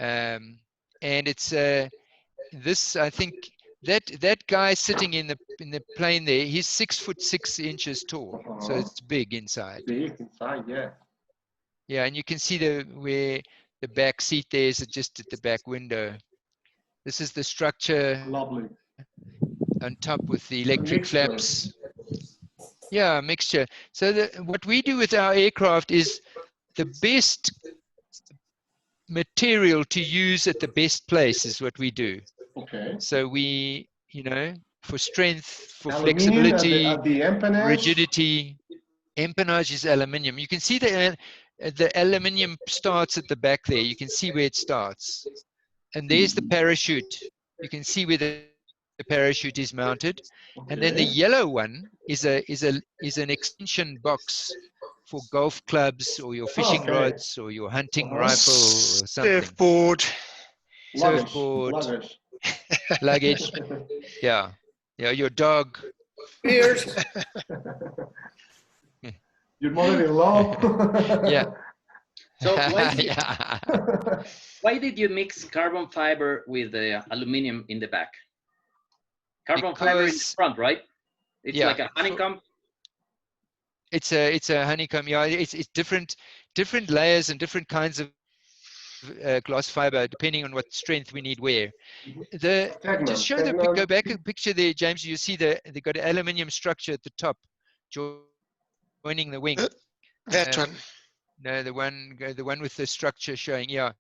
and it's this, I think, that guy sitting in the plane there, he's 6'6" tall, so it's big inside.
Big inside, yeah.
Yeah, and you can see where the back seat there is just at the back window. This is the structure.
Lovely.
On top with the electric flaps. Yeah, a mixture. So what we do with our aircraft is the best material to use at the best place is what we do.
Okay.
So we, for strength, for flexibility,
at the empennage.
Rigidity. Empennage is aluminium. You can see the aluminium starts at the back there. You can see where it starts. And there's the parachute. You can see where the parachute is mounted. Okay. And then the yellow one is an extension box for golf clubs or your fishing rods or your hunting rifle or something.
Surfboard.
Surfboard. Luggage. Yeah. Yeah, your dog.
Ears.
Your mother-in-law.
Yeah.
So why did you mix carbon fiber with the aluminum in the back? Carbon fiber in the front, right? It's like a honeycomb.
It's a honeycomb. Yeah, it's different layers and different kinds of glass fiber depending on what strength we need where. Just show go back a picture there, James. You see they got an aluminium structure at the top joining the wing.
That one.
No, the one with the structure showing. Yeah,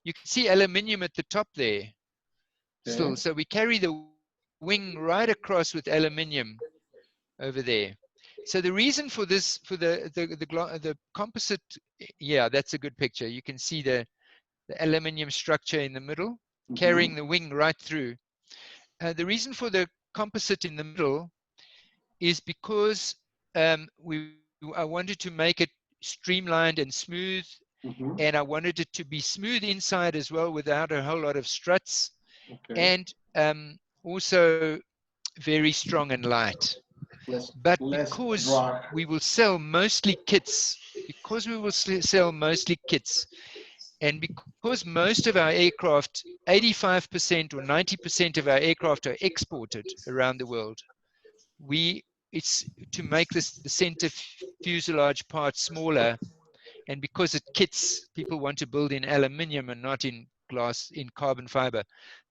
you can see aluminium at the top there. Still, so we carry the wing right across with aluminium over there. So the reason for this, for the composite, yeah, that's a good picture. You can see the aluminium structure in the middle, carrying the wing right through. The reason for the composite in the middle is because I wanted to make it streamlined and smooth, and I wanted it to be smooth inside as well without a whole lot of struts, and also very strong and light. But because we will sell mostly kits, and because most of our aircraft, 85% or 90% of our aircraft are exported around the world, it's to make the center fuselage part smaller, and because it kits, people want to build in aluminium and not in glass, in carbon fiber.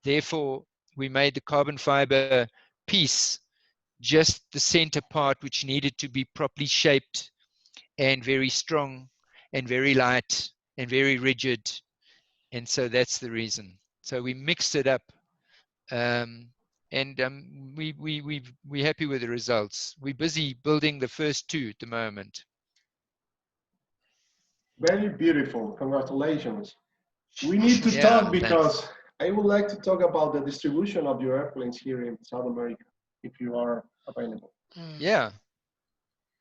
Therefore, we made the carbon fiber piece just the center part, which needed to be properly shaped and very strong and very light and very rigid. And so that's the reason. So we mixed it up, and we're happy with the results. We're busy building the first two at the moment.
Very beautiful. Congratulations. We need to talk because I would like to talk about the distribution of your airplanes here in South America, if you are available.
Yeah.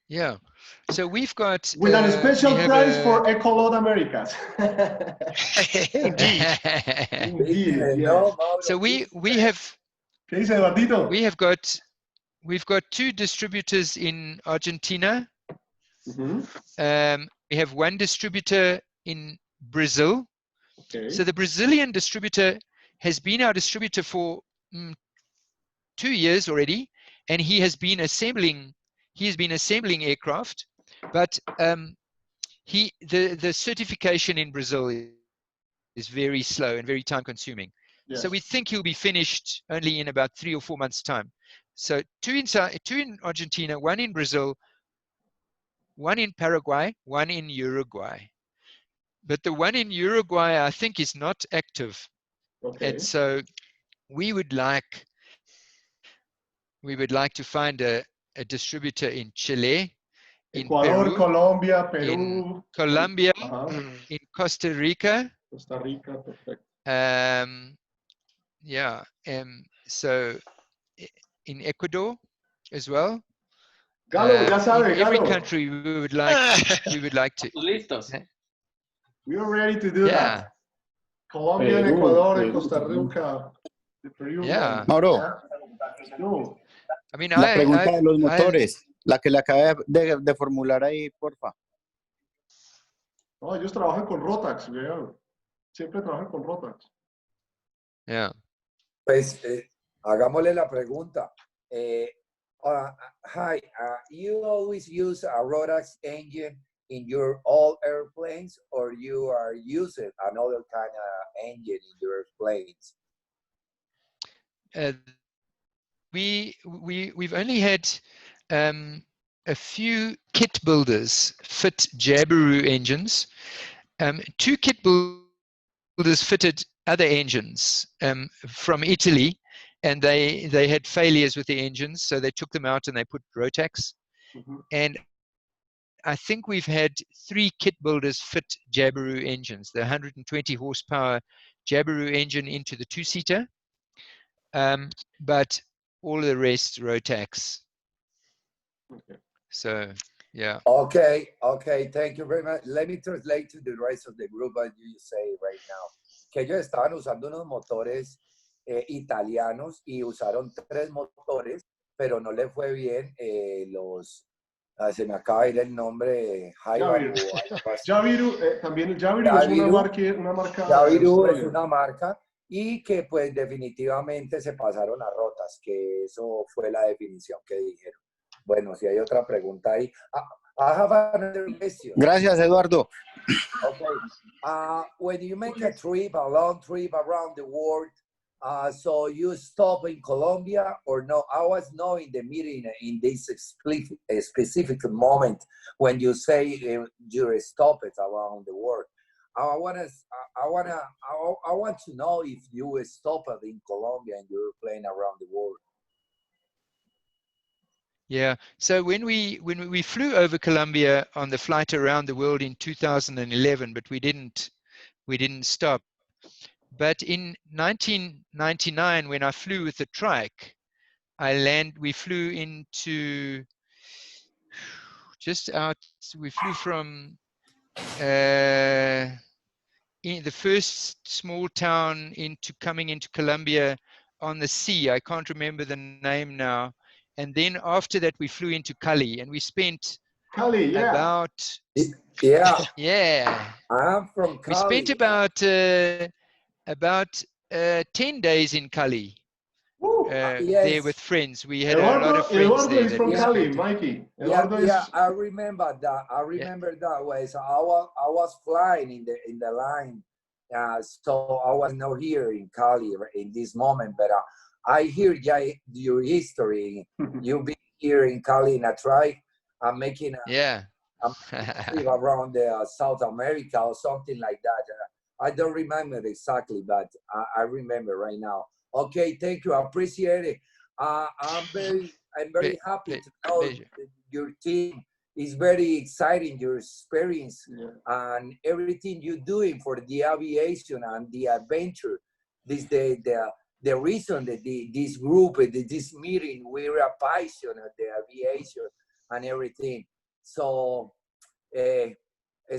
Yeah. So we've got
with a special prize for Ecolot Americas.
Indeed.
Indeed. Yeah.
So we've got two distributors in Argentina. We have one distributor in Brazil. So the Brazilian distributor has been our distributor for 2 years already, and he has been assembling aircraft, but the certification in Brazil is very slow and very time consuming. Yes. So we think he'll be finished only in about 3 or 4 months time. So two in Argentina, one in Brazil, one in Paraguay, one in Uruguay. But the one in Uruguay, I think, is not active. And so we would like to find a distributor in Chile, in
Ecuador,
Peru,
Colombia, Peru,
in Colombia, in Costa Rica.
Costa Rica, perfect.
So in Ecuador as well.
Galo, ya sabe,
in every country we would like to.
We are ready to do that. Colombia, Peru, Ecuador, Peru, Costa Rica, Peru.
Yeah.
Mauro.
No.
I mean,
la pregunta de los motores, la que le acabé de formular ahí, porfa.
No, ellos trabajan con Rotax, veo. Siempre trabajan con Rotax.
Yeah.
Pues hagámosle la pregunta. Hi, you always use a Rotax engine in your all airplanes, or you are using another kind of engine in your planes?
We've only had a few kit builders fit Jabiru engines. 2 kit builders fitted other engines from Italy, and they had failures with the engines, so they took them out and they put Rotax. And I think we've had 3 kit builders fit Jabiru engines, the 120 horsepower Jabiru engine into the 2-seater, but all of the rest Rotax. So, yeah.
Okay, thank you very much. Let me translate to the rest of the group what you say right now. Que ellos estaban usando unos motores italianos y usaron 3 motores, pero no le fue bien se me acaba de ir el nombre,
Jabiru, también Jabiru es una marca.
Jabiru es una marca y que pues definitivamente se pasaron a Rotas, que eso fue la definición que dijeron. Bueno, si hay otra pregunta ahí. I have another question.
Gracias, Eduardo.
Okay. When you make a trip, a long trip around the world, so you stop in Colombia or no? I was not in the meeting in this specific moment when you say you stop it around the world. I want to know if you stopped in Colombia and you were playing around the world.
Yeah. So when we flew over Colombia on the flight around the world in 2011, but we didn't stop. But in 1999, when I flew with the trike, we flew into we flew from in the first small town coming into Colombia on the sea. I can't remember the name now. And then after that, we flew into Cali, and we spent about
I'm from Cali.
We spent about 10 days in Cali. There with friends. We had a lot of friends there.
Is from Cali, Mikey.
I remember that. That way. So I was flying in the line. So I was not here in Cali in this moment, but I hear your history. You've been here in Cali in a trike. I'm making a trip around South America or something like that. I don't remember exactly, but I remember right now. Okay, thank you. I appreciate it. I'm very happy to know your team is very exciting. Your experience and everything you're doing for the aviation and the adventure. This the reason that this group, this meeting, we're a passion of the aviation and everything. So a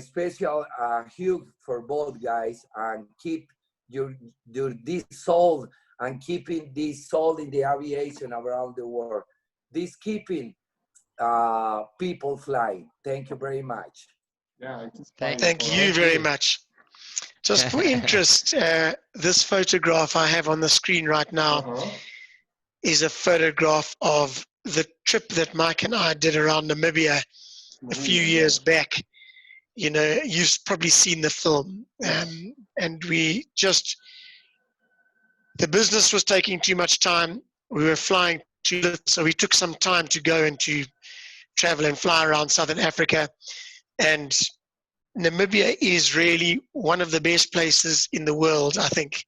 special hug for both guys, and keep this soul and keeping this soul in the aviation around the world. This keeping people flying. Thank you very much.
Yeah,
thank you very much. Just for interest, this photograph I have on the screen right now is a photograph of the trip that Mike and I did around Namibia a few years back. You know, you've probably seen the film. And the business was taking too much time. We were flying too little, so we took some time to go and to travel and fly around Southern Africa. And Namibia is really one of the best places in the world, I think,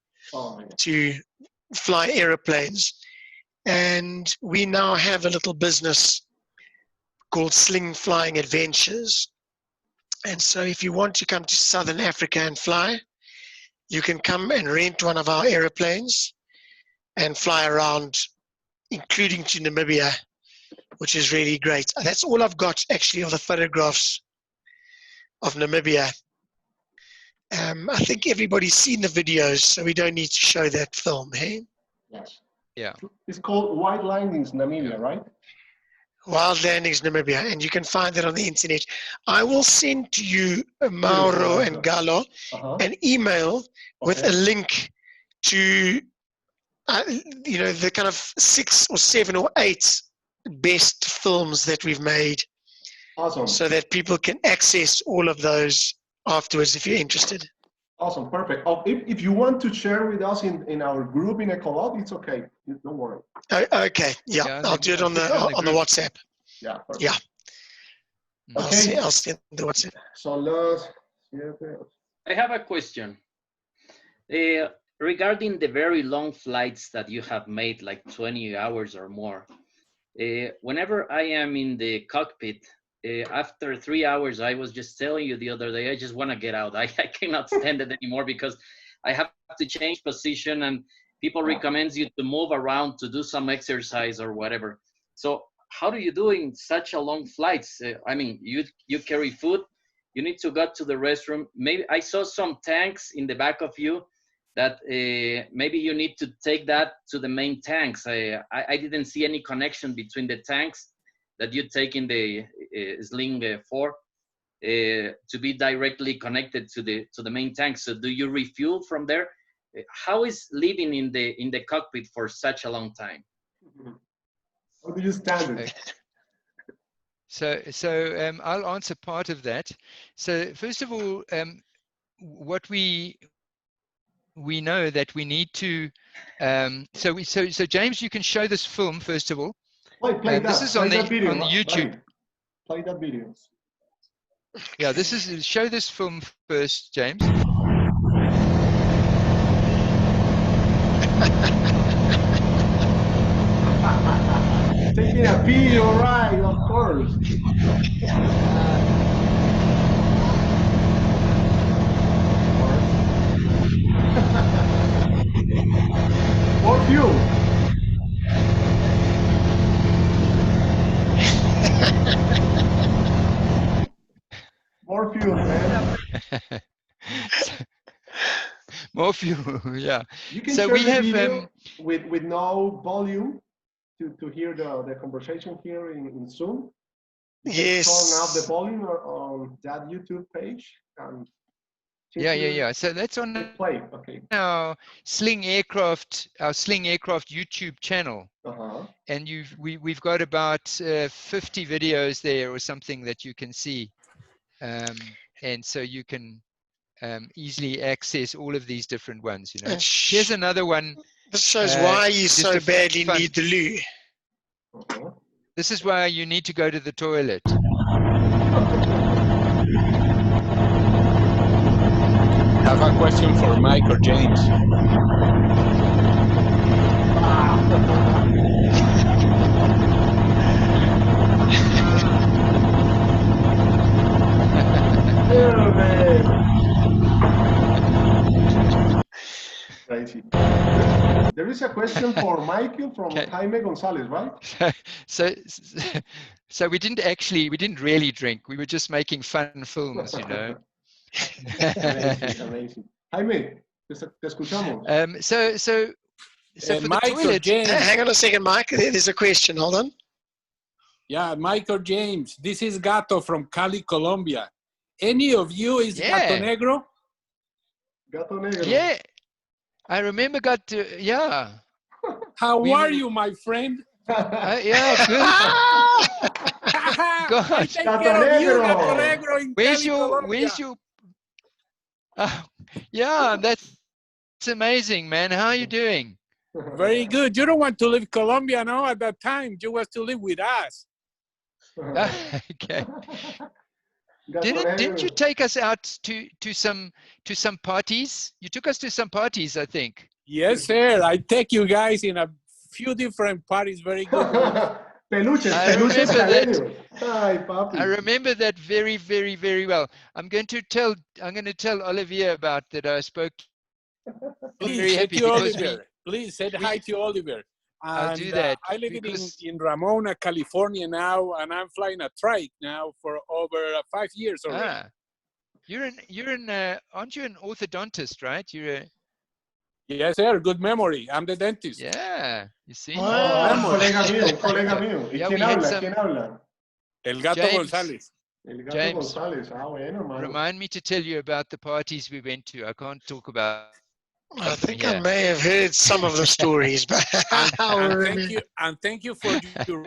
to fly aeroplanes. And we now have a little business called SLING Flying Adventures. And so if you want to come to Southern Africa and fly, you can come and rent one of our aeroplanes and fly around, including to Namibia, which is really great. That's all I've got, actually, of the photographs of Namibia. I think everybody's seen the videos, so we don't need to show that film, hey?
Yes.
Yeah.
It's called White Linings, Namibia, right?
Wild Landings Namibia, and you can find that on the internet. I will send to you, Mauro and Galo, an email with a link to, the kind of 6 or 7 or 8 best films that we've made.
Awesome.
So that people can access all of those afterwards if you're interested.
Awesome, perfect. Oh, if you want to share with us in our group in Ecolog, it's okay. Don't worry.
Okay, yeah, I'll do it on the WhatsApp.
Yeah, perfect.
Yeah.
Okay.
I'll send the WhatsApp.
So
I have a question. Regarding the very long flights that you have made, like 20 hours or more, whenever I am in the cockpit, after 3 hours, I was just telling you the other day, I just want to get out. I cannot stand it anymore because I have to change position and people recommend you to move around to do some exercise or whatever. So how do you do in such a long flights? I mean, you carry food, you need to go to the restroom. Maybe I saw some tanks in the back of you that maybe you need to take that to the main tanks. I didn't see any connection between the tanks that you take in the Sling 4 to be directly connected to the main tank. So do you refuel from there? How is living in the cockpit for such a long time?
How do you stand it?
So I'll answer part of that. So first of all, what we know that we need to. So James, you can show this film first of all.
Play that.
This is
play
on the
that video,
on the YouTube.
Right. Play that video.
Yeah, show this film first, James.
Taking a video, right? Of course. More fuel. More fuel, man.
More fuel, yeah.
You can
so
share
we
the
have
video with no volume to hear the conversation here in Zoom. You
yes.
Turn off the volume on that YouTube page.
Yeah. So that's on
play. Okay.
Our Sling Aircraft YouTube channel, and we've got about 50 videos there or something that you can see, and so you can easily access all of these different ones. You know, here's another one.
This shows why you so badly need the loo.
This is why you need to go to the toilet.
I have a question for Mike or James.
Crazy. There is a question for Michael from Jaime Gonzalez, right?
So we didn't really drink. We were just making fun films, you know.
Amazing. Jaime, te escuchamos.
So for
Mike
the toilet,
hang on a second, Mike. There's a question. Hold on.
Yeah, Mike or James. This is Gato from Cali, Colombia. Any of you is Gato Negro?
Gato Negro.
Yeah, I remember yeah.
How are you, my friend?
Yeah, good. God.
I take care of you, Gato Negro in
Where's
Colombia.
your yeah, that's amazing, man. How are you doing?
Very good. You don't want to leave Colombia, no? At that time, you was to live with us.
Okay. Didn't you take us out to some parties? You took us to some parties, I think.
Yes, sir. I take you guys in a few different parties. Very good.
Peluches.
I remember that very, very, very well. I'm going to tell Olivier about that. I spoke.
Please say to Oliver. Please say hi to Oliver. And,
I'll do that.
I live in Ramona, California now, and I'm flying a trike now for over 5 years already.
You're aren't you an orthodontist, right?
Yes, sir. Good memory. I'm the dentist.
Yeah, you see.
Colega mío. ¿Y
Yeah,
quién habla? ¿Quién habla?
El Gato
James.
González.
El Gato
James,
González. Bueno, hermano.
remind me to tell you about the parties we went to. I can't talk about.
I think I may have heard some of the stories, but
and thank you for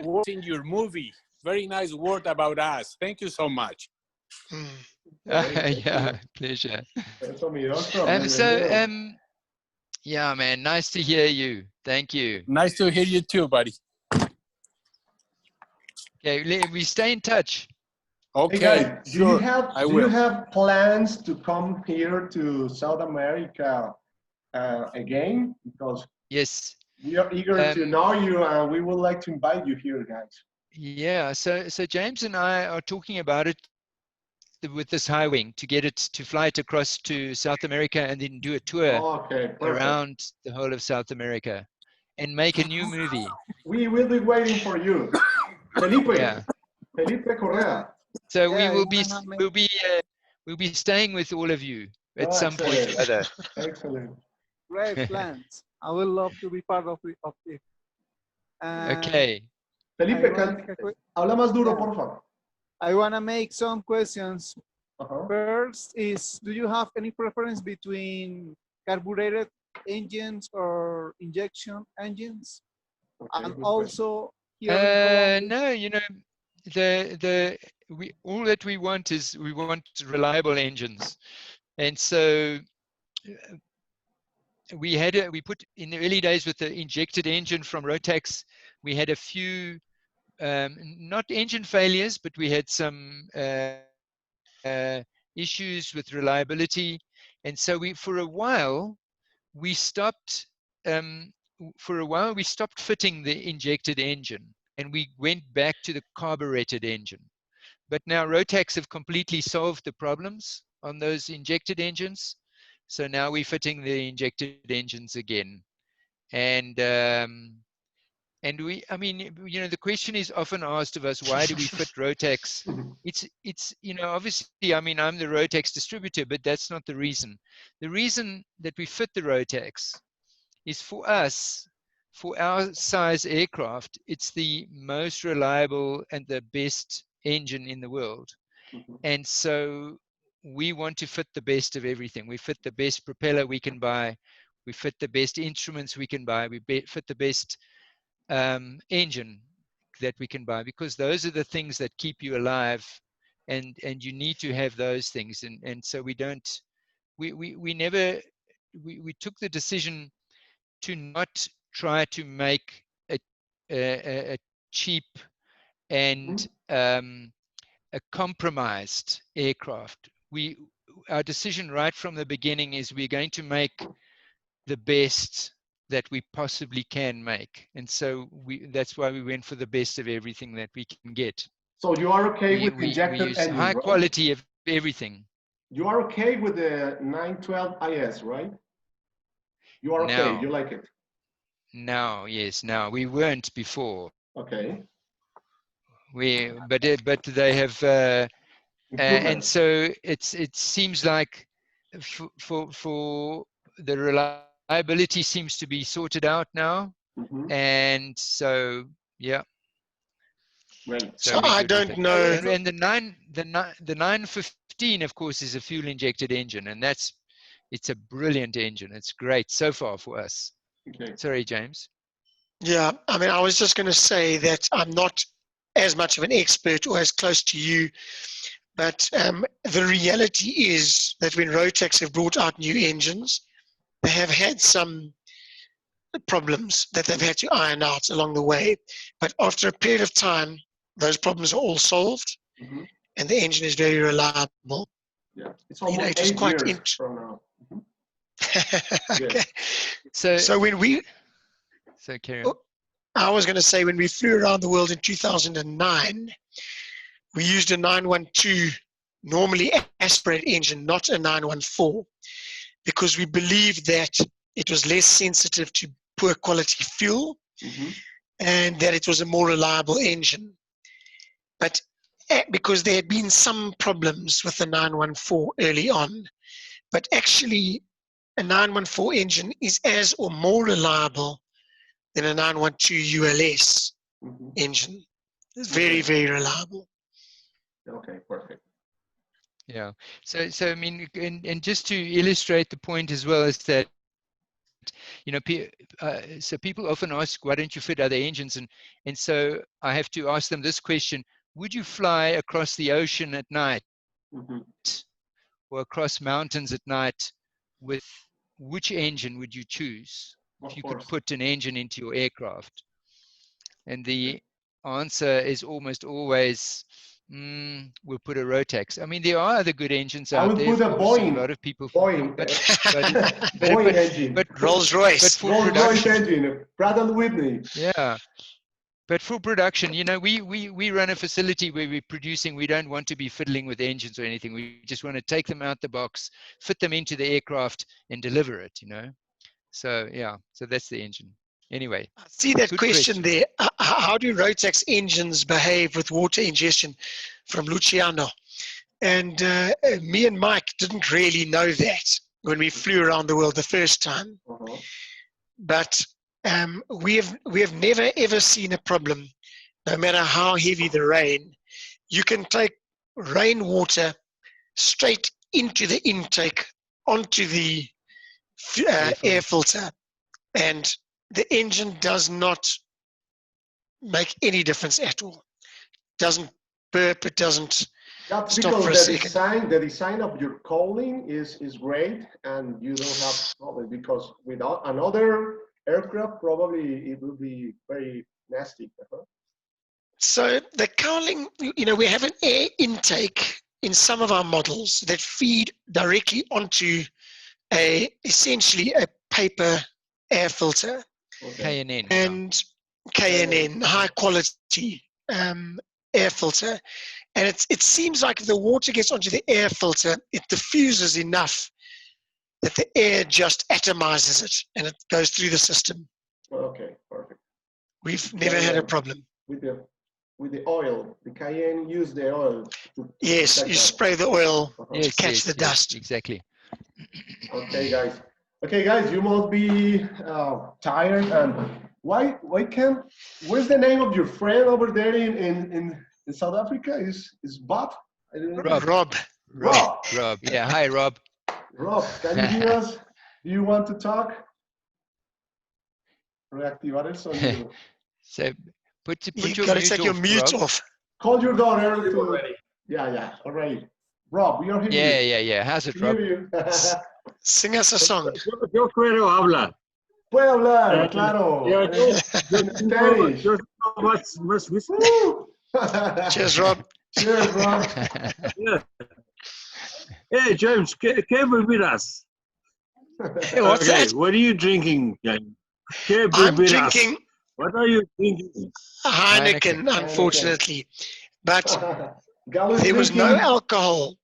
watching your movie. Very nice word about us. Thank you so much.
Yeah, pleasure. Yeah, man, nice to hear you. Thank you.
Nice to hear you too, buddy.
Okay, we stay in touch.
Okay,
hey guys,
sure.
Do you have plans to come here to South America again? Because
yes,
we are eager to know you, and we would like to invite you here, guys.
Yeah, so James and I are talking about it with this high wing to get it to fly it across to South America and then do a tour around the whole of South America and make a new movie.
We will be waiting for you, Felipe. Yeah. Felipe Correa.
So we'll be staying with all of you at some point or other.
Excellent.
Great plans. I would love to be part of it.
Okay.
Felipe, habla más duro, por favor.
I want to make some questions. First is, do you have any preference between carbureted engines or injection engines? And also here
no, you know, all that we want is we want reliable engines. And so we put in the early days with the injected engine from Rotax, we had a few not engine failures, but we had some issues with reliability, and so for a while we stopped fitting the injected engine, and we went back to the carbureted engine. But now Rotax have completely solved the problems on those injected engines, so now we're fitting the injected engines again. And I mean, you know, the question is often asked of us, why do we fit Rotax? It's, you know, obviously, I mean, I'm the Rotax distributor, but that's not the reason. The reason that we fit the Rotax is for us, for our size aircraft, it's the most reliable and the best engine in the world. And so we want to fit the best of everything. We fit the best propeller we can buy. We fit the best instruments we can buy. We fit the best engine that we can buy, because those are the things that keep you alive, and you need to have those things. And so we took the decision to not try to make a cheap and a compromised aircraft. Our decision right from the beginning is we're going to make the best that we possibly can make, and so that's why we went for the best of everything that we can get.
So you are okay with injected
we use
engine,
high
right?
quality of everything.
You are okay with the 912 IS, right? You are okay.
Now,
you like it?
Now, yes. Now, we weren't before.
Okay.
But they have, and so it seems like for the reliability seems to be sorted out now, and so yeah.
Right.
So I don't know.
And the 915, of course, is a fuel injected engine, and it's a brilliant engine. It's great so far for us.
Okay.
Sorry, James.
Yeah, I mean, I was just going to say that I'm not as much of an expert or as close to you, but the reality is that when Rotax have brought out new engines, they have had some problems that they've had to iron out along the way. But after a period of time, those problems are all solved, and the engine is very reliable.
Yeah, it's almost 8 years from now.
Okay.
So
when we...
So carry on.
I was going to say, when we flew around the world in 2009, we used a 912 normally aspirated engine, not a 914, because we believed that it was less sensitive to poor quality fuel and that it was a more reliable engine. But because there had been some problems with the 914 early on, but actually a 914 engine is as or more reliable than a 912 ULS engine. It's very, very reliable.
Okay, perfect.
Yeah. So I mean, and just to illustrate the point as well, is that, you know, so people often ask, why don't you fit other engines? And so I have to ask them this question: would you fly across the ocean at night, or across mountains at night, with which engine would you choose if you could put an engine into your aircraft? And the answer is almost always, we'll put a Rotax. I mean, there are other good engines out there.
I would put a Boeing.
A lot of people.
Boeing. Boeing engine.
But Rolls-Royce.
But Rolls-Royce
engine. Pratt & Whitney.
Yeah. But for production, you know, we run a facility where we're producing. We don't want to be fiddling with engines or anything. We just want to take them out the box, fit them into the aircraft, and deliver it, you know. So, yeah, so that's the engine. Anyway.
I see that question there. How do Rotax engines behave with water ingestion, from Luciano? And me and Mike didn't really know that when we flew around the world the first time. But we have never ever seen a problem, no matter how heavy the rain. You can take rainwater straight into the intake, onto the air filter, and the engine does not make any difference at all. Doesn't burp, it doesn't
That's
stop
because
for a second.
The design of your cooling is great, and you don't have problems, because without another aircraft, probably it will be very nasty.
So the cowling, you know, we have an air intake in some of our models that feed directly onto essentially a paper air filter.
K&N.
And K&N, high quality air filter. And it seems like if the water gets onto the air filter, it diffuses enough that the air just atomizes it and it goes through the system.
Okay, perfect.
We've never had a problem.
With the oil, the Cayenne use the oil.
Yes, you spray the oil to catch the dust.
Exactly.
Okay, guys. Okay, guys, you must be tired. And where's the name of your friend over there in South Africa? Is Bob?
Rob.
Yeah, hi, Rob.
Rob, can you hear us? Do you want to talk? Reactivar el sonido.
So put
you
your
gotta
mute
take
off,
your mute
Rob.
off.
Call your daughter to. Yeah, already. Rob, we are here.
Yeah. How's it, Rob?
Sing us a song.
Yo quiero hablar.
Puede hablar, claro.
Spanish. Más
Cheers, Rob.
Cheers, Rob.
Yeah. Hey, James, ¿qué beberás?
What's that?
What are you drinking, James?
I'm drinking.
What are you drinking?
Heineken, unfortunately. But there was no alcohol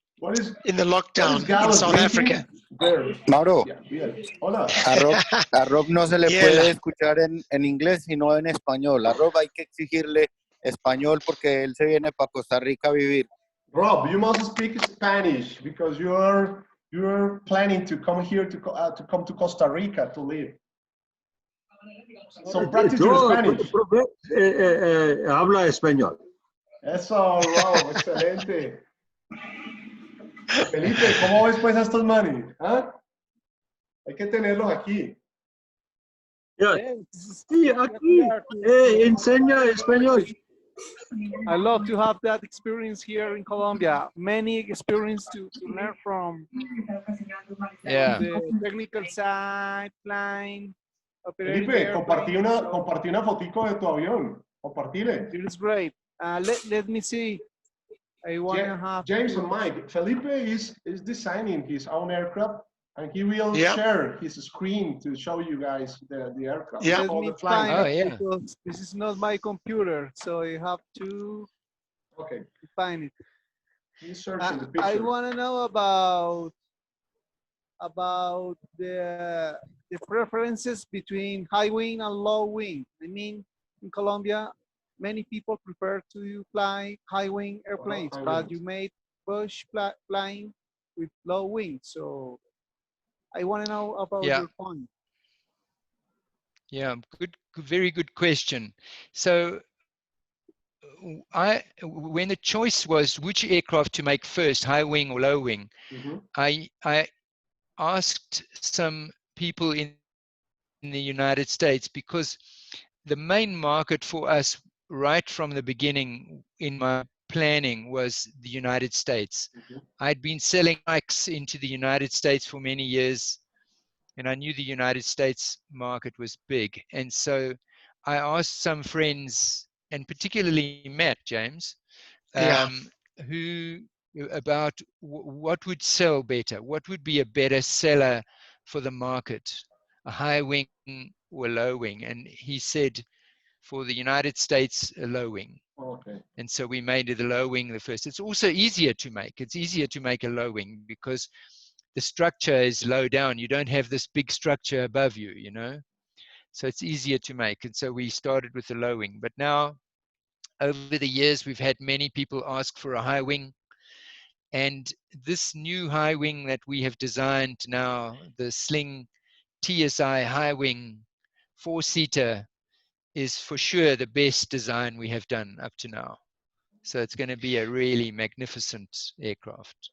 in the lockdown in South Africa.
Mauro,
Hola.
A Rob no se le puede escuchar en inglés, sino en español. A Rob hay que exigirle español porque él se viene para Costa Rica a vivir.
Rob, you must speak Spanish because you're planning to come here to come to Costa Rica to live. So practice your Spanish.
Habla español.
Eso, Rob, excelente. Felipe, ¿cómo ves pues a estos manes? ¿Ah? Hay que tenerlos aquí.
Sí, aquí. Enseña español.
I love to have that experience here in Colombia. Many experience to learn from. The technical side, flying,
Felipe, compartí una fotico de tu avión. Compartile.
It is great. Let me see.
James and Mike, Felipe is designing his own aircraft, and he will share his screen to show you guys the aircraft.
Yeah. Let me find it because this is not my computer, so you have to find it.
He's searching the picture.
I want to know about the preferences between high wing and low wing. I mean, in Colombia, many people prefer to fly high wing airplanes, but you made bush flying with low wing. So I want to know about
Yeah.
your point.
Yeah, very good question. So when the choice was which aircraft to make first, high wing or low wing, I asked some people in the United States, because the main market for us right from the beginning in my planning was the United States. I'd been selling bikes into the United States for many years, and I knew the United States market was big. And so I asked some friends, and particularly Matt, James, who about what would sell better, what would be a better seller for the market, a high wing or low wing. And he said, for the United States, a low wing.
Okay.
And so we made the low wing the first. It's also easier to make. It's easier to make a low wing because the structure is low down. You don't have this big structure above you, you know. So it's easier to make. And so we started with the low wing. But now, over the years, we've had many people ask for a high wing. And this new high wing that we have designed now, the SLING TSI high wing 4-seater, is for sure the best design we have done up to now. So it's going to be a really magnificent aircraft.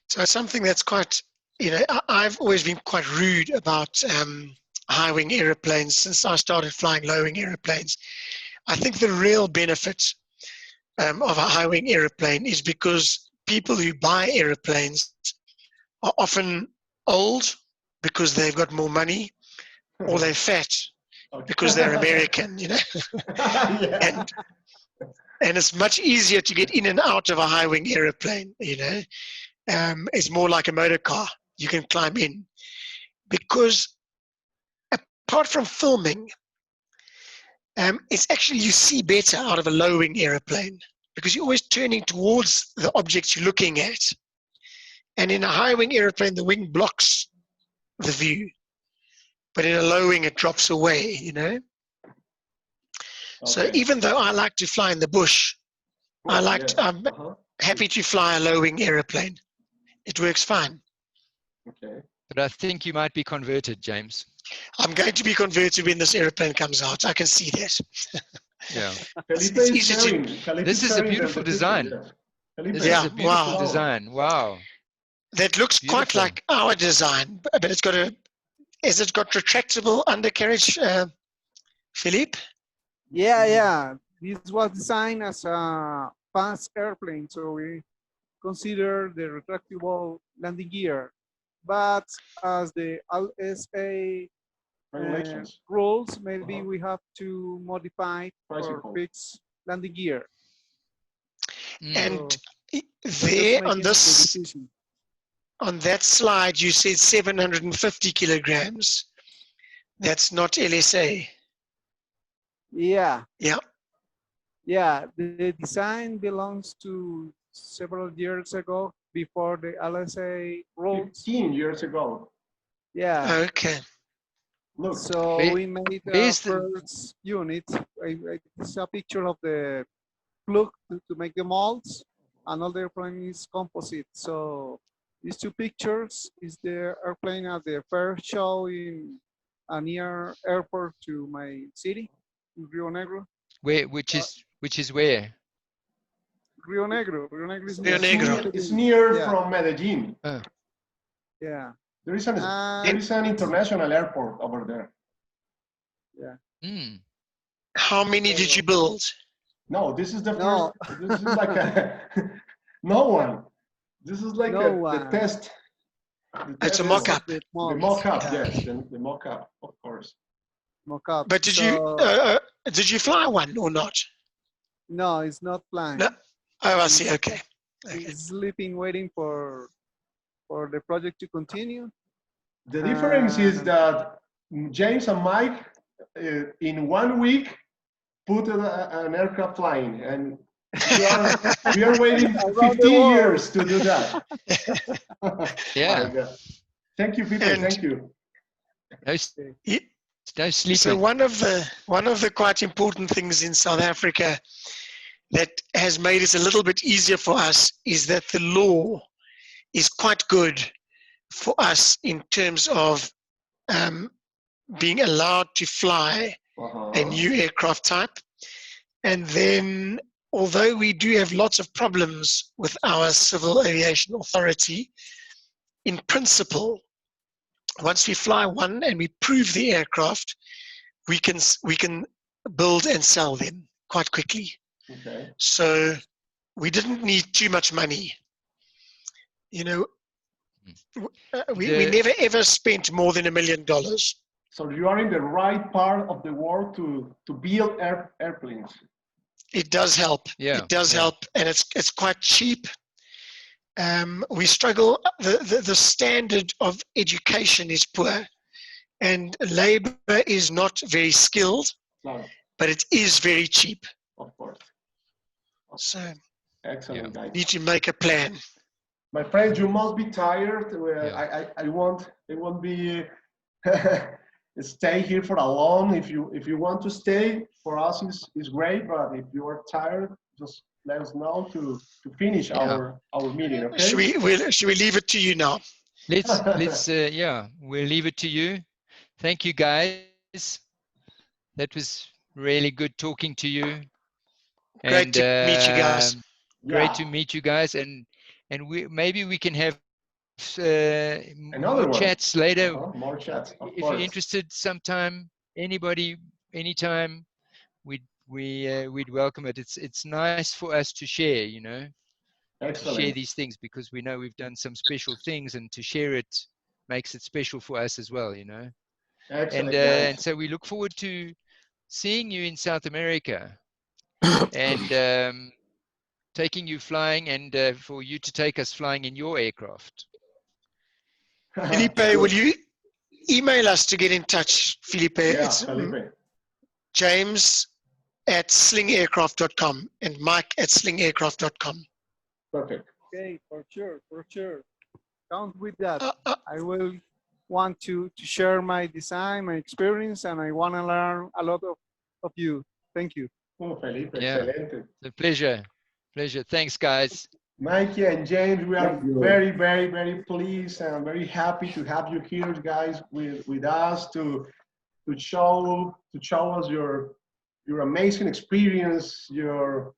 So something that's quite, you know, I've always been quite rude about high wing aeroplanes since I started flying low wing aeroplanes. I think the real benefit of a high wing aeroplane is because people who buy aeroplanes are often old because they've got more money, or they're fat because they're American, you know. And it's much easier to get in and out of a high wing aeroplane, you know. It's more like a motor car. You can climb in. Because apart from filming, it's actually, you see better out of a low wing aeroplane because you're always turning towards the objects you're looking at. And in a high wing aeroplane, the wing blocks the view. But in a low wing, it drops away, you know. So even though I like to fly in the bush, I'm happy to fly a low wing aeroplane. It works fine.
Okay.
But I think you might be converted, James.
I'm going to be converted when this airplane comes out. I can see that.
Yeah.
This
is a beautiful design. This is a beautiful design. Wow.
That looks quite like our design, but it's got has it got retractable undercarriage, Philippe?
Yeah. This was designed as a fast airplane, so we consider the retractable landing gear. But as the LSA rules, maybe we have to modify or fix landing gear.
And there on that slide, you said 750 kilograms. That's not LSA.
Yeah.
Yeah.
Yeah, the design belongs to several years ago, before the LSA rules.
15 years ago.
Yeah.
Okay.
Look.
So we made the first unit. It's a picture of the plug to make the molds. Another airplane is composite. So these two pictures is the airplane at the first show in a near airport to my city, in Rio Negro.
Which is where?
Rio Negro. Rio Negro is
Rio Negro.
It's near from Medellin.
Yeah.
There is an international airport over there.
Yeah.
How many did you build?
No, this is the first. This is like no one. This is like the test.
It's a mock-up.
The mock-up, yes, the mock-up, of course.
Mock-up.
But did you fly one or not?
No, it's not flying.
No. Oh, I see. Okay.
It's sleeping, waiting for the project to continue.
The difference is that James and Mike, in 1 week, put an aircraft flying, and we are waiting 15 years to do that.
Yeah.
Thank you, people. Thank you.
No sleeping.
So one of the quite important things in South Africa that has made it a little bit easier for us is that the law is quite good for us in terms of being allowed to fly a new aircraft type. And then, although we do have lots of problems with our civil aviation authority, in principle, once we fly one and we prove the aircraft, we can build and sell them quite quickly.
Okay.
So we didn't need too much money. You know, we never ever spent more than $1 million.
So you are in the right part of the world to build airplanes.
It does help.
Yeah.
It does help, and it's quite cheap. We struggle. The standard of education is poor, and labor is not very skilled, but it is very cheap.
Of course.
So
excellent, guys.
Need to make a plan.
My friends, you must be tired. I won't be stay here for a long. If you want to stay, for us is great. But if you are tired, just let us know to finish our meeting. Okay.
Should we leave it to you now?
Let's we'll leave it to you. Thank you, guys. That was really good talking to you.
Great to meet you guys.
Great to meet you guys, and maybe we can have
another
more chats later.
More chats.
If you're interested, sometime, anybody, anytime, we'd welcome it. It's nice for us to share, you know,
Excellent.
to share these things, because we know we've done some special things, and to share it makes it special for us as well, you know.
Excellent.
And so we look forward to seeing you in South America, and taking you flying, and for you to take us flying in your aircraft.
Felipe, will you email us to get in touch, Felipe?
Yeah,
it's
Felipe.
James@slingaircraft.com and Mike@slingaircraft.com.
Perfect.
Okay, for sure. Count with that. I will want to share my design, my experience, and I want to learn a lot of you. Thank you.
Oh, Felipe,
Yeah,
excelente.
it's a pleasure. Thanks, guys.
Mikey and James, we are very, very, very pleased and very happy to have you here, guys, with us to show us your amazing experience, your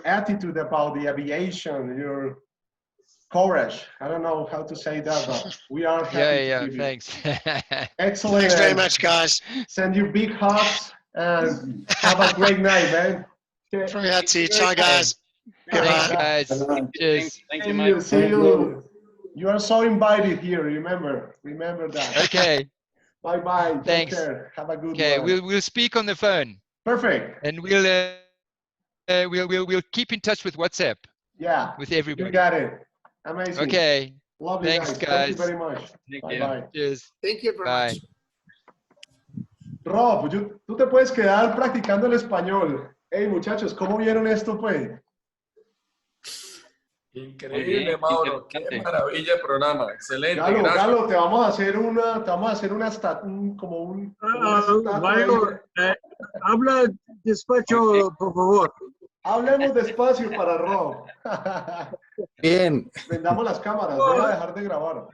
attitude about the aviation, your courage. I don't know how to say that, but we are happy to give
thanks.
Excellent.
Thanks very much, guys.
Send you big hugs and have a great night, man.
From Yahtzee. Ciao, guys.
Thanks, guys. Cheers.
Thank you, Mike.
See you. You are so invited here. Remember that.
Okay.
Bye.
Thanks.
Take care. Have a good
Okay,
one.
we'll speak on the phone.
Perfect.
And we'll keep in touch with WhatsApp.
Yeah.
With everybody.
You got it. Amazing.
Okay.
Lovely.
Thanks, guys.
Thank you very much.
Thank
Bye.
Cheers.
Thank you very much.
Rob, tú te puedes quedar practicando el español. Hey, muchachos, ¿cómo vieron esto, pues?
Increíble, Mauro. Qué maravilla de programa. Excelente.
Galo, te vamos a hacer una
Mario, habla despacio, por favor.
Hablemos despacio para Rob.
Bien.
Prendamos las cámaras, voy a dejar de grabar.